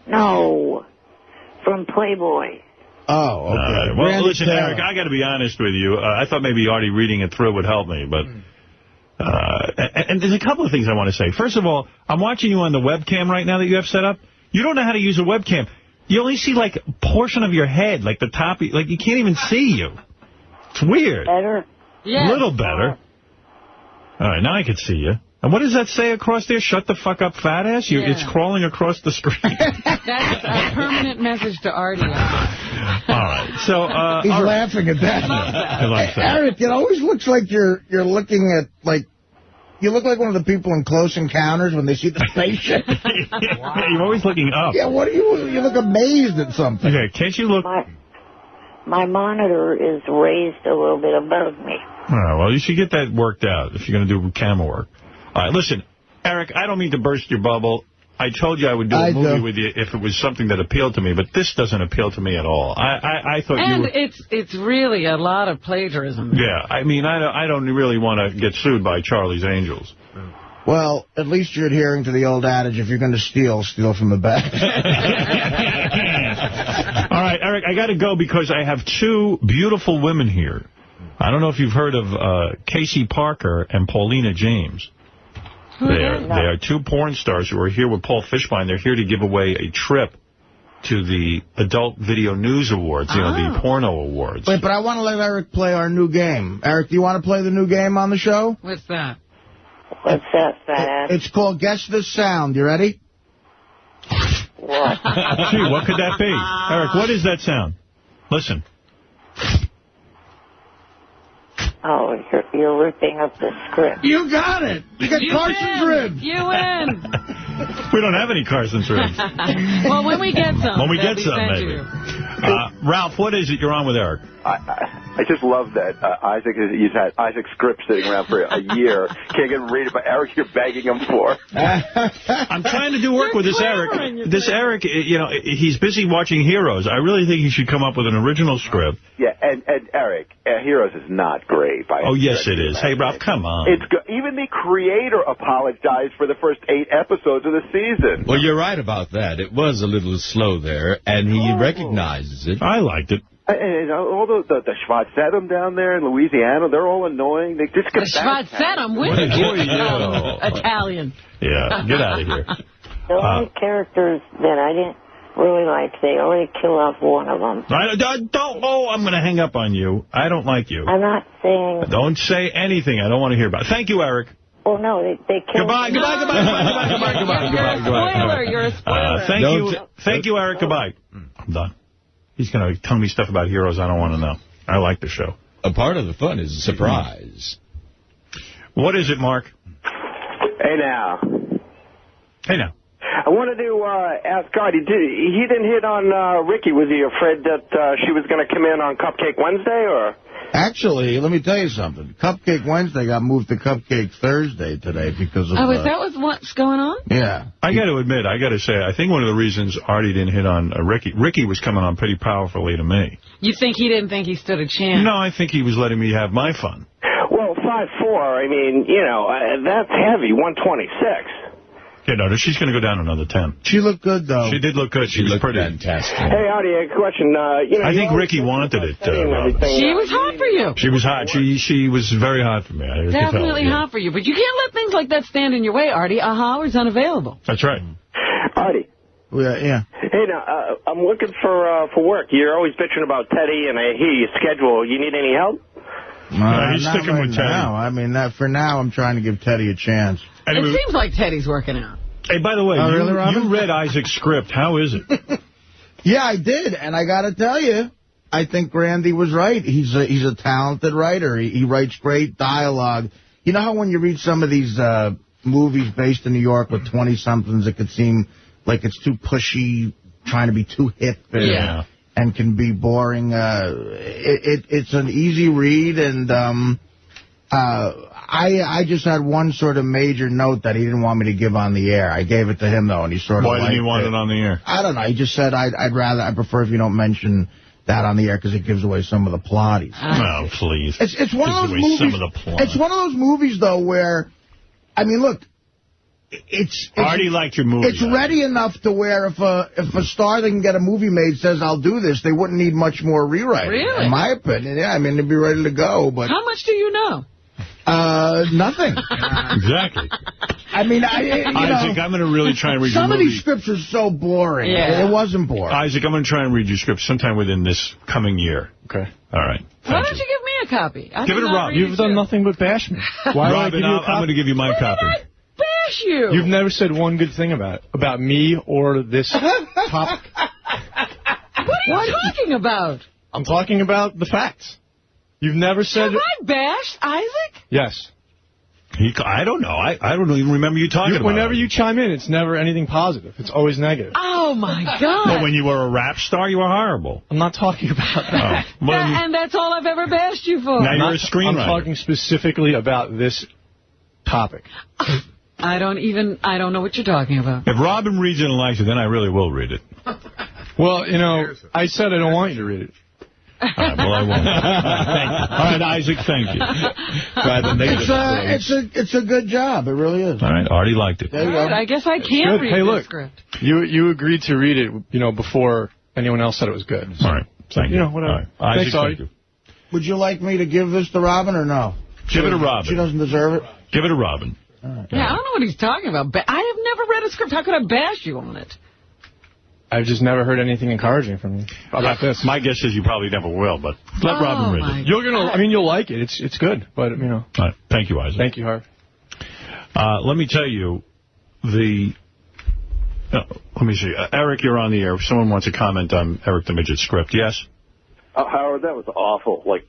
No, from Playboy. Oh, okay. Well, Brandy listen, Taylor. Eric, I got to be honest with you. I thought maybe already reading it through would help me, but... and there's a couple of things I want to say. First of all, I'm watching you on the webcam right now that you have set up. You don't know how to use a webcam. You only see, like, a portion of your head, like the top. Like, you can't even see you. It's weird. Better? Yeah. A little better. All right, now I can see you. And what does that say across there? Shut the fuck up, fat ass? It's crawling across the screen. That's a permanent message to Artie. All right. So, he's laughing at that. I like that. Eric, it always looks like you're looking at, like, you look like one of the people in Close Encounters when they see the spaceship. Wow. You're always looking up. Yeah, what are you look amazed at something. Okay, can't you look... My monitor is raised a little bit above me. All right, well, you should get that worked out if you're going to do camera work. All right, listen, Eric, I don't mean to burst your bubble. I told you I would do a movie with you if it was something that appealed to me, but this doesn't appeal to me at all. I thought you were... And it's really a lot of plagiarism. Yeah, I mean, I don't really want to get sued by Charlie's Angels. Well, at least you're adhering to the old adage, if you're going to steal from the back. All right, Eric, I got to go because I have two beautiful women here. I don't know if you've heard of Casey Parker and Paulina James. They are two porn stars who are here with Paul Fishbein. They're here to give away a trip to the Adult Video News Awards, the Porno Awards. Wait, but I want to let Eric play our new game. Eric, do you want to play the new game on the show? What's that? What's that, fat ass? It's called Guess This Sound. You ready? What? Gee, what could that be? Eric, what is that sound? Listen. Oh, you're ripping up the script. You got it. You got Carson's ribs. You win. We don't have any Carson's ribs. Well, when we get some. When we get some, maybe. Ralph, what is it you're on with Eric? I just love that he's had Isaac's script sitting around for a year. Can't get him read it, but Eric, you're begging him for. I'm trying to do work with this Eric. This Eric, he's busy watching Heroes. I really think he should come up with an original script. Yeah, and Eric, Heroes is not great. Oh, yes, it is. Hey, Ralph, come on. It's good. Even the creator apologized for the first 8 episodes of the season. Well, you're right about that. It was a little slow there, and he recognizes it. I liked it. And all the Schwarzetum down there in Louisiana, they're all annoying. They just get Schwarzetum? When did you become Italian? Yeah, get out of here. The only characters that I didn't really like, they already kill off one of them. I'm going to hang up on you. I don't like you. I'm not saying... Don't say anything I don't want to hear about. Thank you, Eric. Oh, no, they killed... Goodbye. You're a spoiler. Thank you, Eric. Goodbye. I'm done. He's going to tell me stuff about Heroes I don't want to know. I like the show. A part of the fun is a surprise. What is it, Mark? Hey, now. I wanted to ask Artie, he didn't hit on Ricky. Was he afraid that she was going to come in on Cupcake Wednesday, or...? Actually, let me tell you something. Cupcake Wednesday got moved to Cupcake Thursday today because of... Oh, is that what's going on? Yeah. I got to admit, I got to say, I think one of the reasons Artie didn't hit on Ricky was coming on pretty powerfully to me. You think he didn't think he stood a chance? No, I think he was letting me have my fun. Well, 5'4", I mean, that's heavy, 126. Yeah, no, she's going to go down another 10. She looked good, though. She did look good. She was pretty fantastic. Hey, Artie, a question. I think Ricky wanted it. She was hot for you. She was hot. She was very hot for me. Definitely hot for you. But you can't let things like that stand in your way, Artie. A hour's unavailable. That's right. Artie. Yeah. Hey, now, I'm looking for work. You're always bitching about Teddy, and I hear your schedule. You need any help? He's sticking with Teddy. Now. I mean, for now, I'm trying to give Teddy a chance. Anyway, it seems like Teddy's working out. Hey, by the way, you read Isaac's script. How is it? Yeah, I did, and I got to tell you, I think Grandy was right. He's a talented writer. He writes great dialogue. You know how when you read some of these movies based in New York with 20-somethings, it could seem like it's too pushy, trying to be too hip, and can be boring. It's an easy read, and I just had one sort of major note that he didn't want me to give on the air. I gave it to him, though, and he sort of Why didn't he want it on the air? I don't know. He just said, I prefer if you don't mention that on the air because it gives away some of the plot. Oh, please. It's one of those movies. Some of the plot. It's one of those movies, though, where, I mean, look, it's I already liked your movie. It's ready enough to where if a star that can get a movie made says, I'll do this, they wouldn't need much more rewriting. Really? In my opinion, yeah. I mean, they'd be ready to go. But how much do you know? Nothing. Exactly. I mean, Isaac, I'm going to really try and read some your of movie. these scripts are so boring. Yeah. It wasn't boring. Isaac, I'm going to try and read your script sometime within this coming year. Okay. All right. Why don't you give me a copy? Give it to Rob. You've done nothing but bash me. Why would I give you a copy? I'm going to give you my copy. Bash you. You've never said one good thing about me or this topic. What are you talking about? I'm talking about the facts. You've never said... Have I bashed Isaac? Yes. I don't know. I don't even remember you talking about Whenever it. you chime in, it's never anything positive. It's always negative. Oh, my God. Well, when you were a rap star, you were horrible. I'm not talking about that. Oh. Well, And that's all I've ever bashed you for. Now you're a screenwriter. I'm talking specifically about this topic. I don't know what you're talking about. If Robin reads it and likes it, then I really will read it. Well, you know, I said I don't want you to read it. All right, well, I won't. All right, Isaac, thank you. It's a good job. It really is. All right, Artie liked it. There you go. I guess I can't read the script. You agreed to read it, you know, before anyone else said it was good. All right, thank you. You know, whatever. All right. Thanks, Isaac, Artie. Would you like me to give this to Robin or no? Give it to Robin. She doesn't deserve it? Give it to Robin. Right. Yeah, I don't know what he's talking about. I have never read a script. How could I bash you on it? I've just never heard anything encouraging from you about this. My guess is you probably never will, but let Robin read it. You'll like it. It's good, but you know. All right. Thank you, Isaac. Thank you, Harv. Let me tell you, let me see. Eric, you're on the air. If someone wants to comment on Eric the Midget script, yes? Howard, that was awful. Like,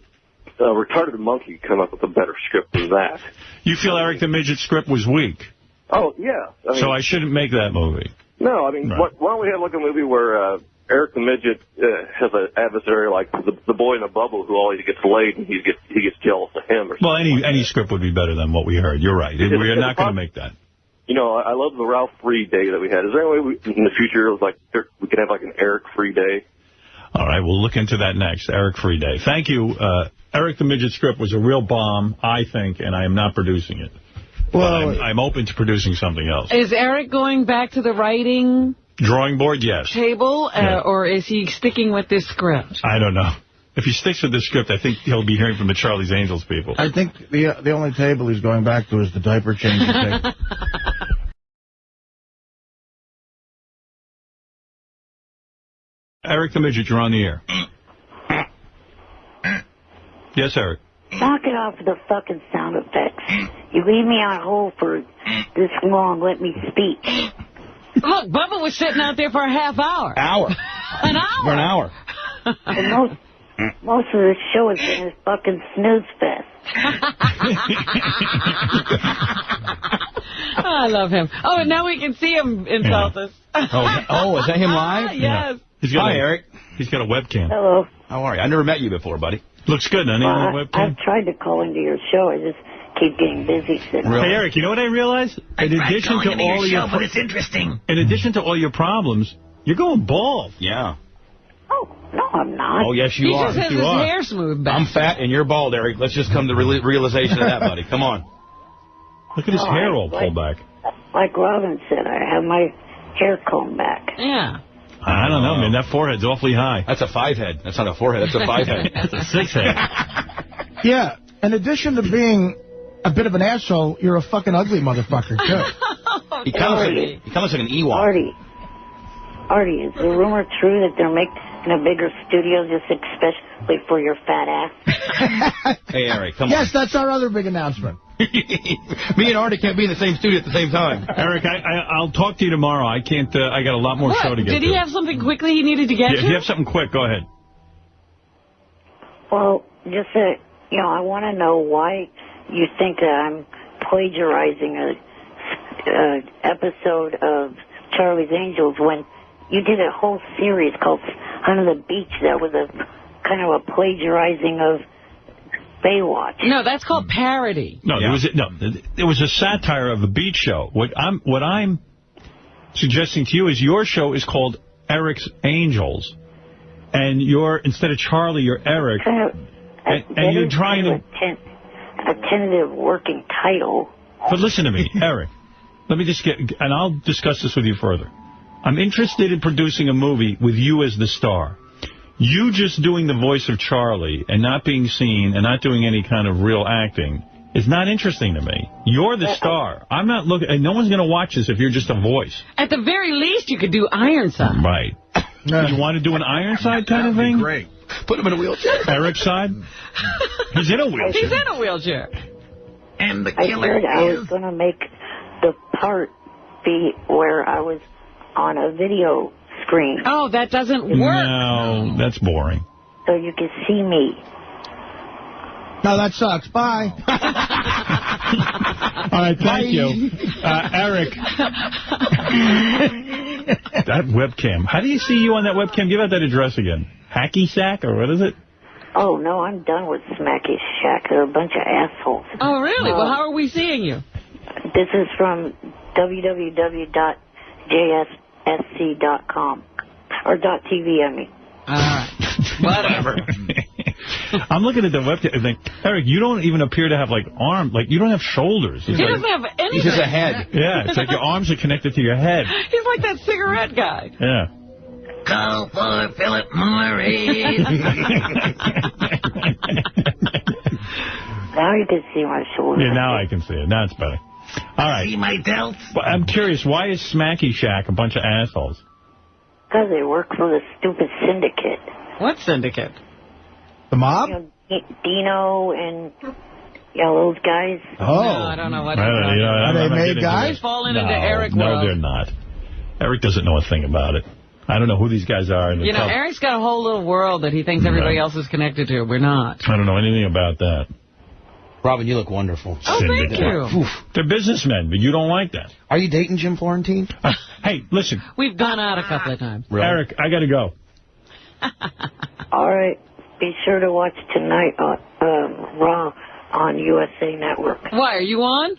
a retarded monkey come up with a better script than that. You feel Eric the Midget script was weak? Oh, yeah. So I shouldn't make that movie? No, I mean, why don't we have like a movie where Eric the Midget has an adversary like the boy in a bubble who always gets laid and he gets jealous of him or something. Well, any script would be better than what we heard. You're right. We are not going to make that. You know, I love the Ralph Free Day that we had. Is there any way in the future we could have like an Eric Free Day? All right, we'll look into that next. Eric Free Day. Thank you. Eric the Midget script was a real bomb, I think, and I am not producing it. Well, I'm open to producing something else. Is Eric going back to the writing drawing board? Yes. Table, or is he sticking with this script? I don't know. If he sticks with this script, I think he'll be hearing from the Charlie's Angels people. I think the only table he's going back to is the diaper changing table. Eric the Midget, you're on the air. Yes, Eric. Knock it off with the fucking sound effects. You leave me on hold for this long. Let me speak. Look, Bubba was sitting out there for a half hour. An hour. For an hour. And most of the show has been a fucking snooze fest. I love him. Oh, and now we can see him insult us. Oh, is that him live? Yes. Hi, Eric. He's got a webcam. Hello. How are you? I never met you before, buddy. Looks good, doesn't he, on the webcam? I've tried to call into your show. I just keep getting busy sitting. Hey, Eric, you know what I realized? In addition to all your but it's interesting. In addition to all your problems, you're going bald. Yeah. Oh, no, I'm not. Oh, yes, you are. He just has his hair smoothed back. I'm fat and you're bald, Eric. Let's just come to realization of that, buddy. Come on. Look at his hair all pulled back. Like Robin said, I have my hair combed back. Yeah. I don't know, man. That forehead's awfully high. That's a 5-head. That's not a 4-head. That's a 5-head. That's a 6-head. Yeah. In addition to being a bit of an asshole, you're a fucking ugly motherfucker, too. He kind of looks like an Ewok. Artie, is the rumor true that they're making a bigger studio just especially for your fat ass? Hey, Eric, come on. Yes, that's our other big announcement. Me and Artie can't be in the same studio at the same time. Eric, I'll talk to you tomorrow. I can't. I got a lot more show to get to. Did he have something quickly he needed to get to? If you have something quick, go ahead. Well, just I want to know why you think that I'm plagiarizing a episode of Charlie's Angels when you did a whole series called Hunt of the Beach that was a kind of a plagiarizing of Baywatch. No, that's called parody. No, there was a satire of a beach show. What I'm suggesting to you is your show is called Eric's Angels, and instead of Charlie, you're Eric, and you're trying to a tentative working title. But listen to me, Eric. Let me just and I'll discuss this with you further. I'm interested in producing a movie with you as the star. You just doing the voice of Charlie and not being seen and not doing any kind of real acting is not interesting to me. You're the star. I'm not looking, and no one's going to watch this if you're just a voice. At the very least, you could do Ironside. Right. You want to do an Ironside kind of thing? Great. Put him in a wheelchair. Eric's side? He's in a wheelchair. He's in a wheelchair. And the killer I was going to make the part be where I was on a video screen. Oh, that doesn't work. No, that's boring. So you can see me. No, that sucks. Bye. All right, thank you. Eric. That webcam. How do you see you on that webcam? Give out that address again. Hacky Sack, or what is it? Oh, no, I'm done with Smacky Shack. They're a bunch of assholes. Oh, really? Well, how are we seeing you? This is from www.jsc.com. Or .tv, I mean. All right. Whatever. I'm looking at the webcam and think, Eric, you don't even appear to have, like, arms. Like, you don't have shoulders. He doesn't have anything. He's just a head. Yeah, it's like your arms are connected to your head. He's like that cigarette guy. Yeah. Call for Philip Morris. Now you can see my shoulders. Yeah, now I can see it. Now it's better. All right. See my delts? Well, I'm curious, why is Smacky Shack a bunch of assholes? Because they work for the stupid syndicate. What syndicate? The mob? Dino and those guys. Oh. No, I don't know what Are they made guys? They've fallen into Eric No, world. they're not. Eric doesn't know a thing about it. I don't know who these guys are. Eric's got a whole little world that he thinks everybody else is connected to. We're not. I don't know anything about that. Robin, you look wonderful. Oh, thank you. Oof. They're businessmen, but you don't like that. Are you dating Jim Florentine? Hey, listen. We've gone out a couple of times. Really? Eric, I got to go. All right. Be sure to watch tonight on Raw on USA Network. Why, are you on?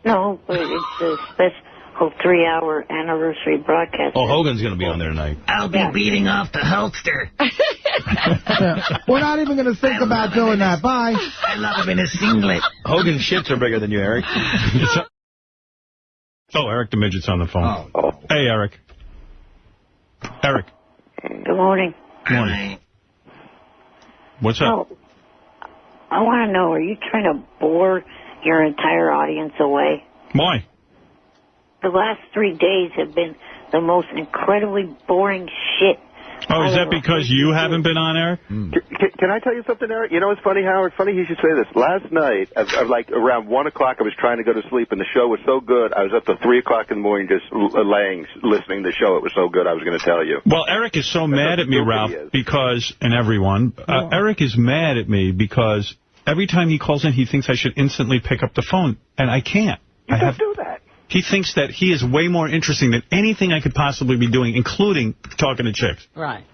No, but it's a special 3-hour anniversary broadcast. Oh, Hogan's going to be on there tonight. I'll be beating off the Hulkster. We're not even going to think about doing that. Bye. I love him in a singlet. Hogan's shits are bigger than you, Eric. Oh, Eric the Midget's on the phone. Oh. Hey, Eric. Eric. Good morning. Morning. What's up? Oh, I want to know, are you trying to bore your entire audience away? Why? The last 3 days have been the most incredibly boring shit. Oh, is that because you haven't been on, Eric? Can I tell you something, Eric? You know what's funny, Howard? Funny you should say this. Last night, like around 1 o'clock, I was trying to go to sleep, and the show was so good, I was up to 3 o'clock in the morning just laying, listening to the show. It was so good, I was going to tell you. Well, Eric is so mad at me, Ralph, because, and everyone, Eric is mad at me because every time he calls in, he thinks I should instantly pick up the phone, and I can't. You don't do that. He thinks that he is way more interesting than anything I could possibly be doing, including talking to chicks. Right.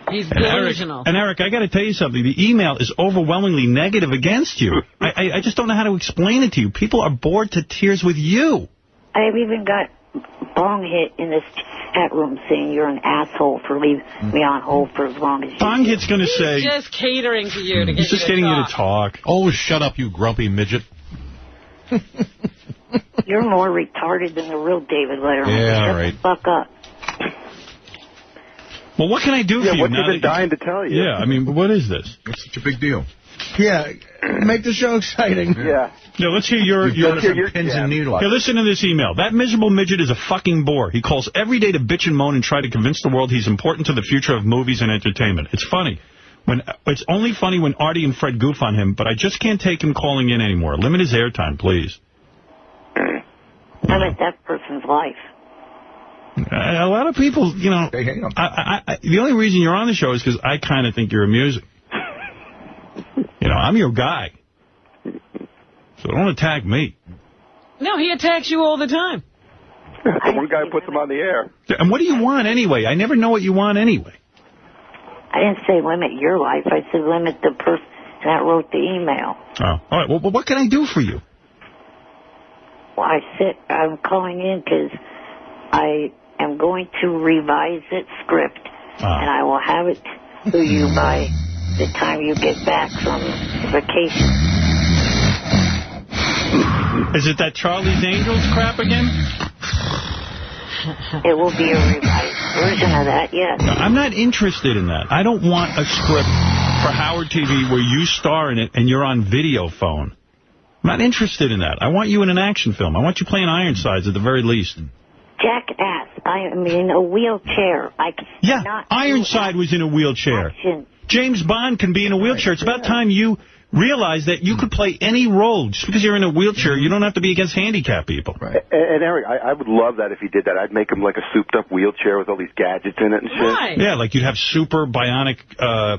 He's delusional. And Eric, I got to tell you something. The email is overwhelmingly negative against you. I just don't know how to explain it to you. People are bored to tears with you. I've even got Bong Hit in this chat room saying you're an asshole for leaving me on hold for as long as you Bong Hit's going to say... He's just catering to you to get He's just getting you to talk. Oh, shut up, you grumpy midget. You're more retarded than the real David Letterman. Yeah, Shut right. the fuck up. Well, what can I do for you? What you've been dying to tell you. Yeah, I mean, what is this? What's such a big deal? Yeah, make the show exciting. Yeah. Yeah, let's hear your pins and needles. Here, listen to this email. That miserable midget is a fucking bore. He calls every day to bitch and moan and try to convince the world he's important to the future of movies and entertainment. It's funny. It's only funny when Artie and Fred goof on him, but I just can't take him calling in anymore. Limit his airtime, please. Limit that person's life. A lot of people, you know, the only reason you're on the show is because I kind of think you're amusing. You know, I'm your guy. So don't attack me. No, he attacks you all the time. One guy puts him on the air. And what do you want anyway? I never know what you want anyway. I didn't say limit your life. I said limit the person that wrote the email. Oh, all right. Well, what can I do for you? Well, I'm calling in because I am going to revise that script, and I will have it to you by the time you get back from vacation. Is it that Charlie's Angels crap again? It will be a revised version of that, yes. No, I'm not interested in that. I don't want a script for Howard TV where you star in it and you're on video phone. I'm not interested in that. I want you in an action film. I want you playing Ironsides at the very least. Jackass. I am in a wheelchair. Yeah, Ironside was in a wheelchair. Action. James Bond can be in a wheelchair. It's about time you realize that you could play any role. Just because you're in a wheelchair, you don't have to be against handicapped people. Right. And Eric, I would love that if he did that. I'd make him like a souped-up wheelchair with all these gadgets in it and shit. Right. Yeah, like you'd have super bionic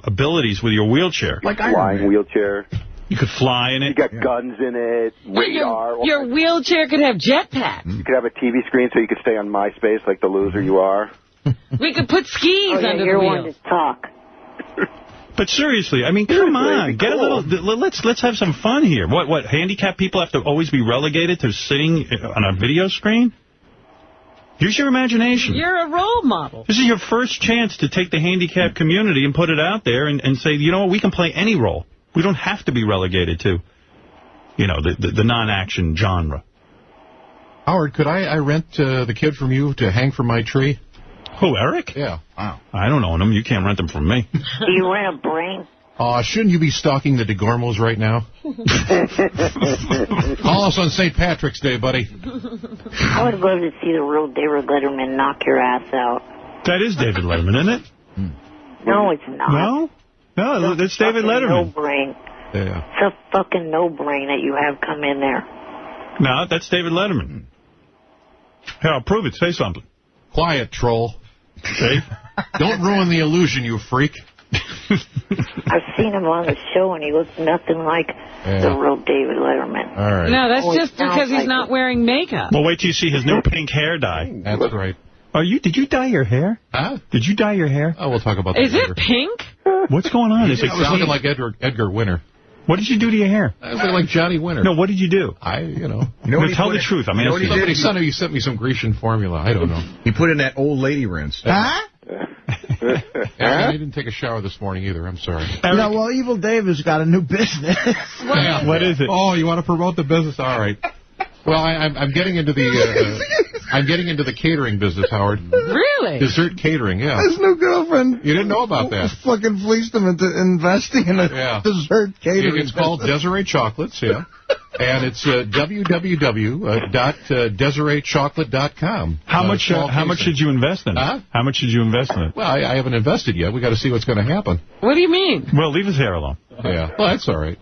abilities with your wheelchair. Like flying wheelchair. You could fly in it. You got guns in it, radar. Your wheelchair could have jetpacks. You could have a TV screen so you could stay on MySpace like the loser you are. We could put skis under the one wheels. to talk. But seriously, I mean, come on, get a little. Let's have some fun here. What? Handicapped people have to always be relegated to sitting on a video screen? Use your imagination. You're a role model. This is your first chance to take the handicapped community and put it out there and say, you know what, we can play any role. We don't have to be relegated to, you know, the non-action genre. Howard, could I rent the kid from you to hang from my tree? Who, Eric? Yeah. Wow. I don't own him. You can't rent them from me. Do you rent a brain? Shouldn't you be stalking the DeGormos right now? Call us on St. Patrick's Day, buddy. I would love to see the real David Letterman knock your ass out. That is David Letterman, isn't it? No, it's not. No? No, that's David Letterman. No-brain. Yeah. It's a fucking no-brain that you have come in there. No, that's David Letterman. Here, I'll prove it. Say something. Quiet, troll. See? Don't ruin the illusion, you freak. I've seen him on the show, and he looks nothing like the real David Letterman. All right. No, that's just because he's not wearing makeup. Well, wait till you see his new pink hair dye. That's right. Did you dye your hair? Huh? Did you dye your hair? Oh, we'll talk about that later. Is it pink? What's going on? Is it was looking like Edgar Winter. What did you do to your hair? I was looking like Johnny Winter. No, what did you do? Tell the truth. I mean, he sent me some Grecian formula. I don't know. He put in that old lady rinse. Huh? I didn't take a shower this morning either. I'm sorry. No, well, Evil Dave's got a new business. What is it? Oh, you want to promote the business? All right. Well, I'm getting into the catering business, Howard. Really? Dessert catering, yeah. His new girlfriend. You didn't know about that. Fucking fleeced him into investing in a dessert catering. It's called Desiree Chocolates, yeah. And it's www.desireechocolate.com. How much did you invest in it? Huh? How much did you invest in it? Well, I haven't invested yet. We got to see what's going to happen. What do you mean? Well, leave his hair alone. Yeah. Well, that's all right.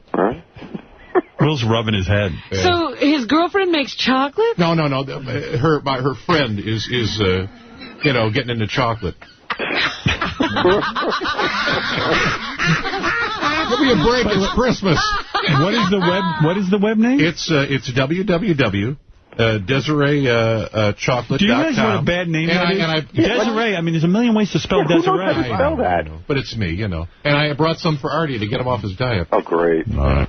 Will's rubbing his head. Yeah. So his girlfriend makes chocolate? No. Her friend is getting into chocolate. Give me a break. It's Christmas. What is the web name? It's www.DesireeChocolate.com. Do you realize what a bad name that is? Desiree, I mean, there's a million ways to spell Desiree. Who knows how to spell that? But it's me, And I brought some for Artie to get him off his diet. Oh, great. All right.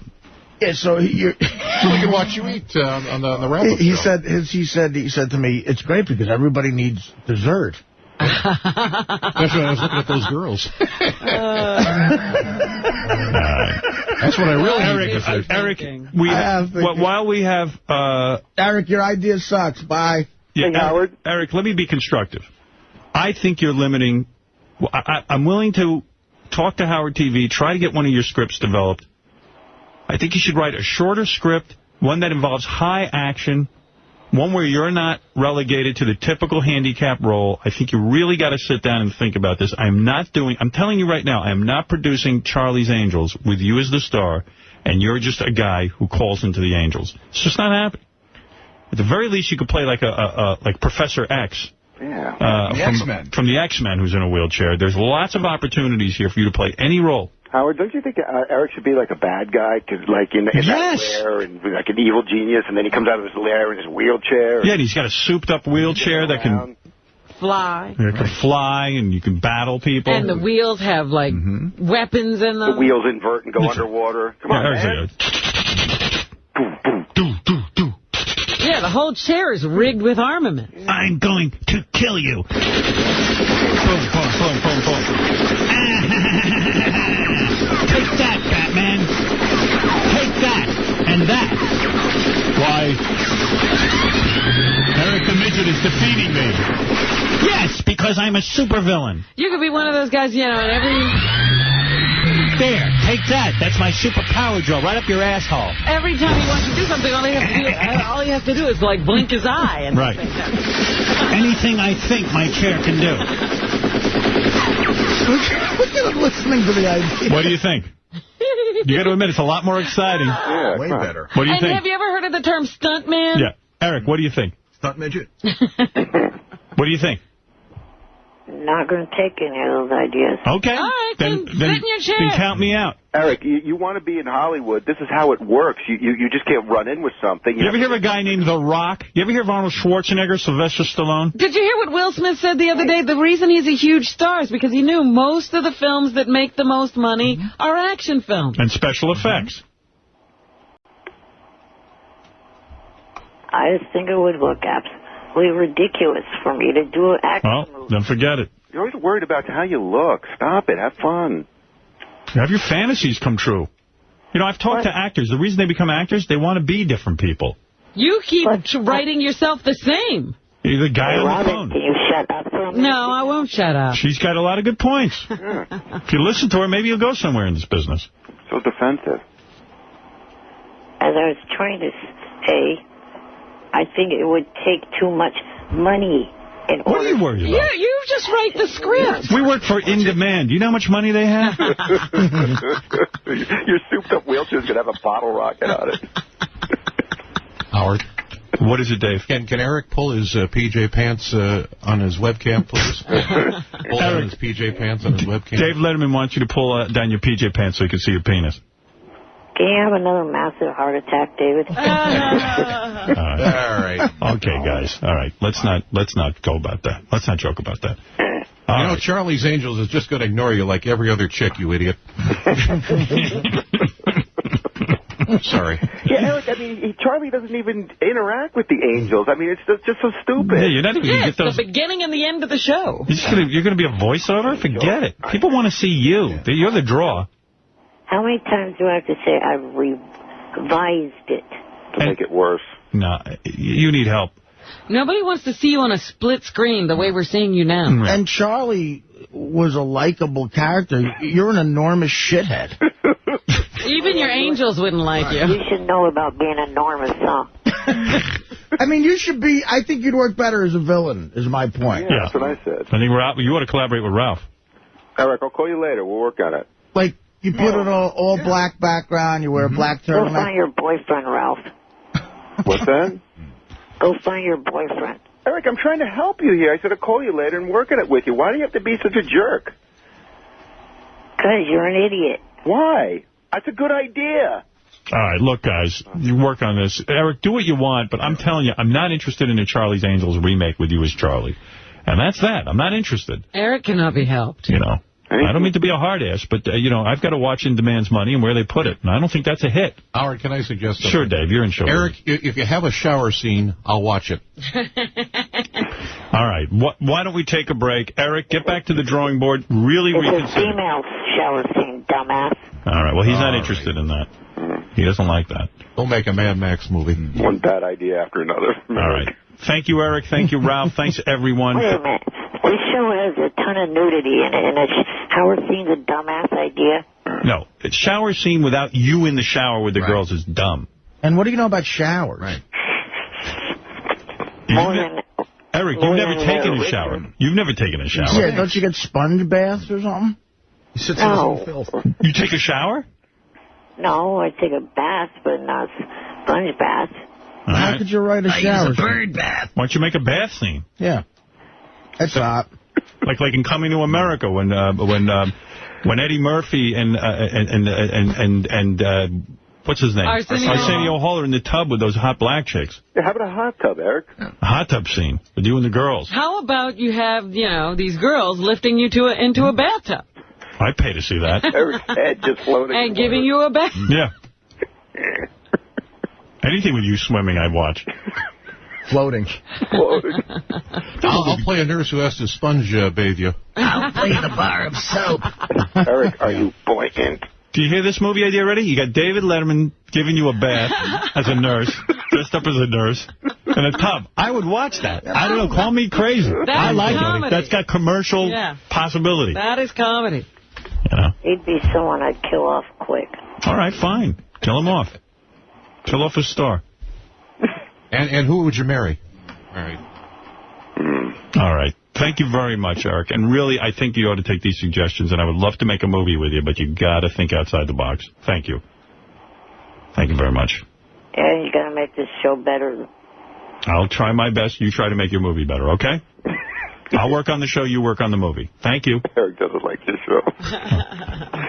Yeah, so we can watch you eat on the wrap-up he show. He said to me, it's great because everybody needs dessert. That's when I was looking at those girls. That's what I really Eric, while we have... Eric, your idea sucks. Bye. Yeah, Howard. Eric, let me be constructive. I think you're limiting... I'm willing to talk to Howard TV, try to get one of your scripts developed. I think you should write a shorter script, one that involves high action, one where you're not relegated to the typical handicap role. I think you really got to sit down and think about this. I'm telling you right now, I am not producing Charlie's Angels with you as the star, and you're just a guy who calls into the Angels. It's just not happening. At the very least, you could play like like Professor X. Yeah. From the X-Men, who's in a wheelchair. There's lots of opportunities here for you to play any role. Howard, don't you think Eric should be like a bad guy? Cause like in that lair and like an evil genius, and then he comes out of his lair in his wheelchair. Yeah, and he's got a souped-up wheelchair that can fly. It can fly, and you can battle people. And the wheels have, like, weapons in them. The wheels invert and go underwater. Come on, man. Yeah, the whole chair is rigged with armament. I'm going to kill you. Boom, boom, boom, boom, boom. Take that, Batman. Take that and that. Why? Eric the Midget is defeating me. Yes, because I'm a supervillain. You could be one of those guys, you know, in every... There, take that. That's my super power drill right up your asshole. Every time he wants to do something, all he has to do is, like, blink his eye. And right. Anything I think my chair can do. Look at him listening to the idea. What do you think? You got to admit, it's a lot more exciting. Yeah, way better. What do you think? Have you ever heard of the term stuntman? Yeah. Eric, what do you think? Stunt midget. What do you think? Not going to take any of those ideas. Okay. All right, then sit in your chair. Then count me out. Eric, you want to be in Hollywood. This is how it works. You just can't run in with something. You ever hear of a guy named The Rock? You ever hear of Arnold Schwarzenegger, Sylvester Stallone? Did you hear what Will Smith said the other day? The reason he's a huge star is because he knew most of the films that make the most money are action films. And special effects. I just think it would look absolutely ridiculous for me to do an action movie. Well, then forget it. You're always worried about how you look. Stop it. Have fun. Have your fantasies come true. You know, I've talked to actors. The reason they become actors, they want to be different people. You keep writing yourself the same. You're the guy on the phone. Can you shut up for a minute? No, I won't shut up. She's got a lot of good points. If you listen to her, maybe you'll go somewhere in this business. So defensive. As I was trying to say, I think it would take too much money. What are you worried about? You just write the script. We work for In Demand. You know how much money they have? Your souped-up wheelchair's going to have a bottle rocket on it. Howard. What is it, Dave? Can Eric pull his PJ pants on his webcam, please? Pull down his PJ pants on his webcam. Dave Letterman wants you to pull down your PJ pants so he can see your penis. Can you have another massive heart attack, David? All right. Okay, guys. All right. Let's not go about that. Let's not joke about that. You know, Charlie's Angels is just going to ignore you like every other chick, you idiot. Sorry. Yeah, Eric, I mean, Charlie doesn't even interact with the Angels. I mean, it's just so stupid. Yeah, you're not even going to get those. It's the beginning and the end of the show. You're going to be a voiceover? Forget it. People want to see you. You're the draw. How many times do I have to say I've revised it? To make it worse. No, you need help. Nobody wants to see you on a split screen the way we're seeing you now. And Charlie was a likable character. You're an enormous shithead. Even your angels wouldn't like you. You should know about being enormous, huh? I mean, I think you'd work better as a villain, is my point. Yeah, that's what I said. I think you ought to collaborate with Ralph. Eric, I'll call you later. We'll work on it. Like, you put it all black background, you wear a black Go turtleneck. find your boyfriend, Ralph. What's that? Go find your boyfriend. Eric, I'm trying to help you here. I said I'll call you later and work on it with you. Why do you have to be such a jerk? Because you're an idiot. Why? That's a good idea. All right, look, guys, you work on this. Eric, do what you want, but I'm telling you, I'm not interested in a Charlie's Angels remake with you as Charlie. And that's that. I'm not interested. Eric cannot be helped. You know. I don't mean to be a hard ass, but, you know, I've got to watch In Demand's money and where they put it. And I don't think that's a hit. Howard, can I suggest something? Sure, Dave, you're in show. Eric, if you have a shower scene, I'll watch it. All right. Why don't we take a break? Eric, get back to the drawing board. Really reconsider. It's a female shower scene, dumbass. All right. Well, he's not interested in that. He doesn't like that. Don't make a Mad Max movie. One bad idea after another. All right. Thank you, Eric. Thank you, Ralph. Thanks, everyone. Wait a minute. This show has a ton of nudity in it, and shower scene's a dumbass idea. No. A shower scene without you in the shower with the girls is dumb. And what do you know about showers? Right. Eric, you've never taken a shower. You've never taken a shower. Yeah, don't you get sponge baths or something? He sits in his own filth. You take a shower? No, I take a bath, but not a sponge bath. How could you write a shower? Use a bird bath. Why don't you make a bath scene? Yeah. That's hot. Like in Coming to America, when Eddie Murphy and what's his name? Arsenio Hall are in the tub with those hot black chicks. Yeah, how about a hot tub, Eric? A hot tub scene with you and the girls. How about you have, these girls lifting you into a bathtub? I'd pay to see that. Eric's head just floating. And giving you a bath. Yeah. Anything with you swimming, I'd watch. Floating. I'll play a nurse who has to sponge bathe you. I'll play the bar of soap. Eric, are you buoyant? Do you hear this movie idea already? You got David Letterman giving you a bath as a nurse, dressed up as a nurse, in a tub. I would watch that. I don't know. Call me crazy. I like it. That's got commercial possibility. That is comedy. He'd be someone I'd kill off quick. All right, fine. Kill him off. Kill off a star. And who would you marry? All right. All right. Thank you very much, Eric. And really, I think you ought to take these suggestions, and I would love to make a movie with you, but you got to think outside the box. Thank you. Thank you very much. Yeah, you got to make this show better. I'll try my best. You try to make your movie better, okay? I'll work on the show. You work on the movie. Thank you. Eric doesn't like this show.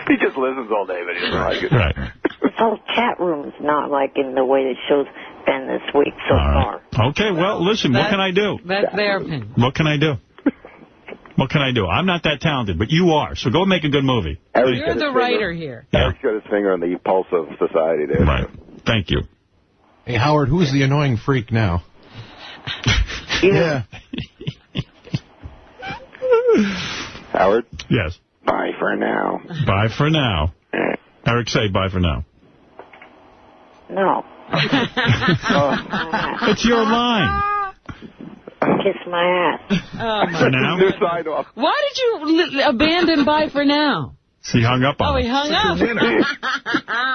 He just listens all day, but he doesn't like it. Right. This whole chat room's not like in the way the show's been this week so far. Okay, well, listen, what can I do? That's their opinion. What can I do? What can I do? I'm not that talented, but you are, so go make a good movie. You're the writer here. Eric's got his finger on the pulse of society there. Right. Thank you. Hey, Howard, who's the annoying freak now? Yeah. Howard? Yes. Bye for now. Bye for now. Eric, say bye for now. No. It's your line. Kiss my ass. Oh, my For now? Why did you abandon bye for now? He hung up on he hung up.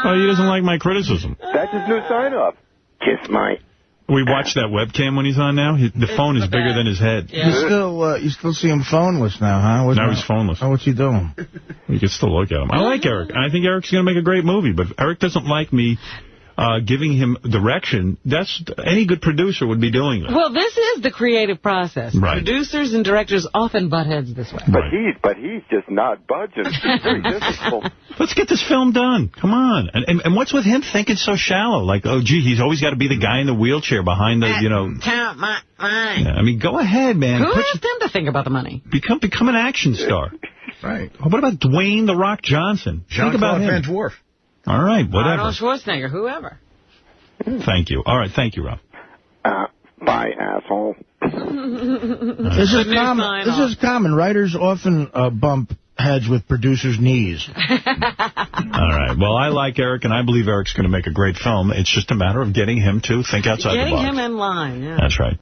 Oh, he doesn't like my criticism. That's his new sign-off. Kiss my... We watch that webcam when he's on now. The phone is bigger than his head. Yeah. You still see him phoneless now, huh? Now he's phoneless. Oh, what's he doing? You can still look at him. I like Eric. And I think Eric's going to make a great movie. But if Eric doesn't like me giving him direction, any good producer would be doing that. Well, this is the creative process. Right. Producers and directors often butt heads this way. But he's just not budging. It's very difficult. Let's get this film done. Come on. And what's with him thinking so shallow? Like, oh, gee, he's always got to be the guy in the wheelchair behind the, Count my money. Yeah, I mean, go ahead, man. Who asked him to think about the money? Become an action star. Right. What about Dwayne The Rock Johnson? Think about him. Van Dwarf. All right, whatever. Arnold Schwarzenegger, whoever. Thank you. All right, thank you, Rob. Bye, asshole. This is common. Writers often bump heads with producers' knees. All right. Well, I like Eric, and I believe Eric's going to make a great film. It's just a matter of getting him to think outside the box. Getting him in line, yeah. That's right.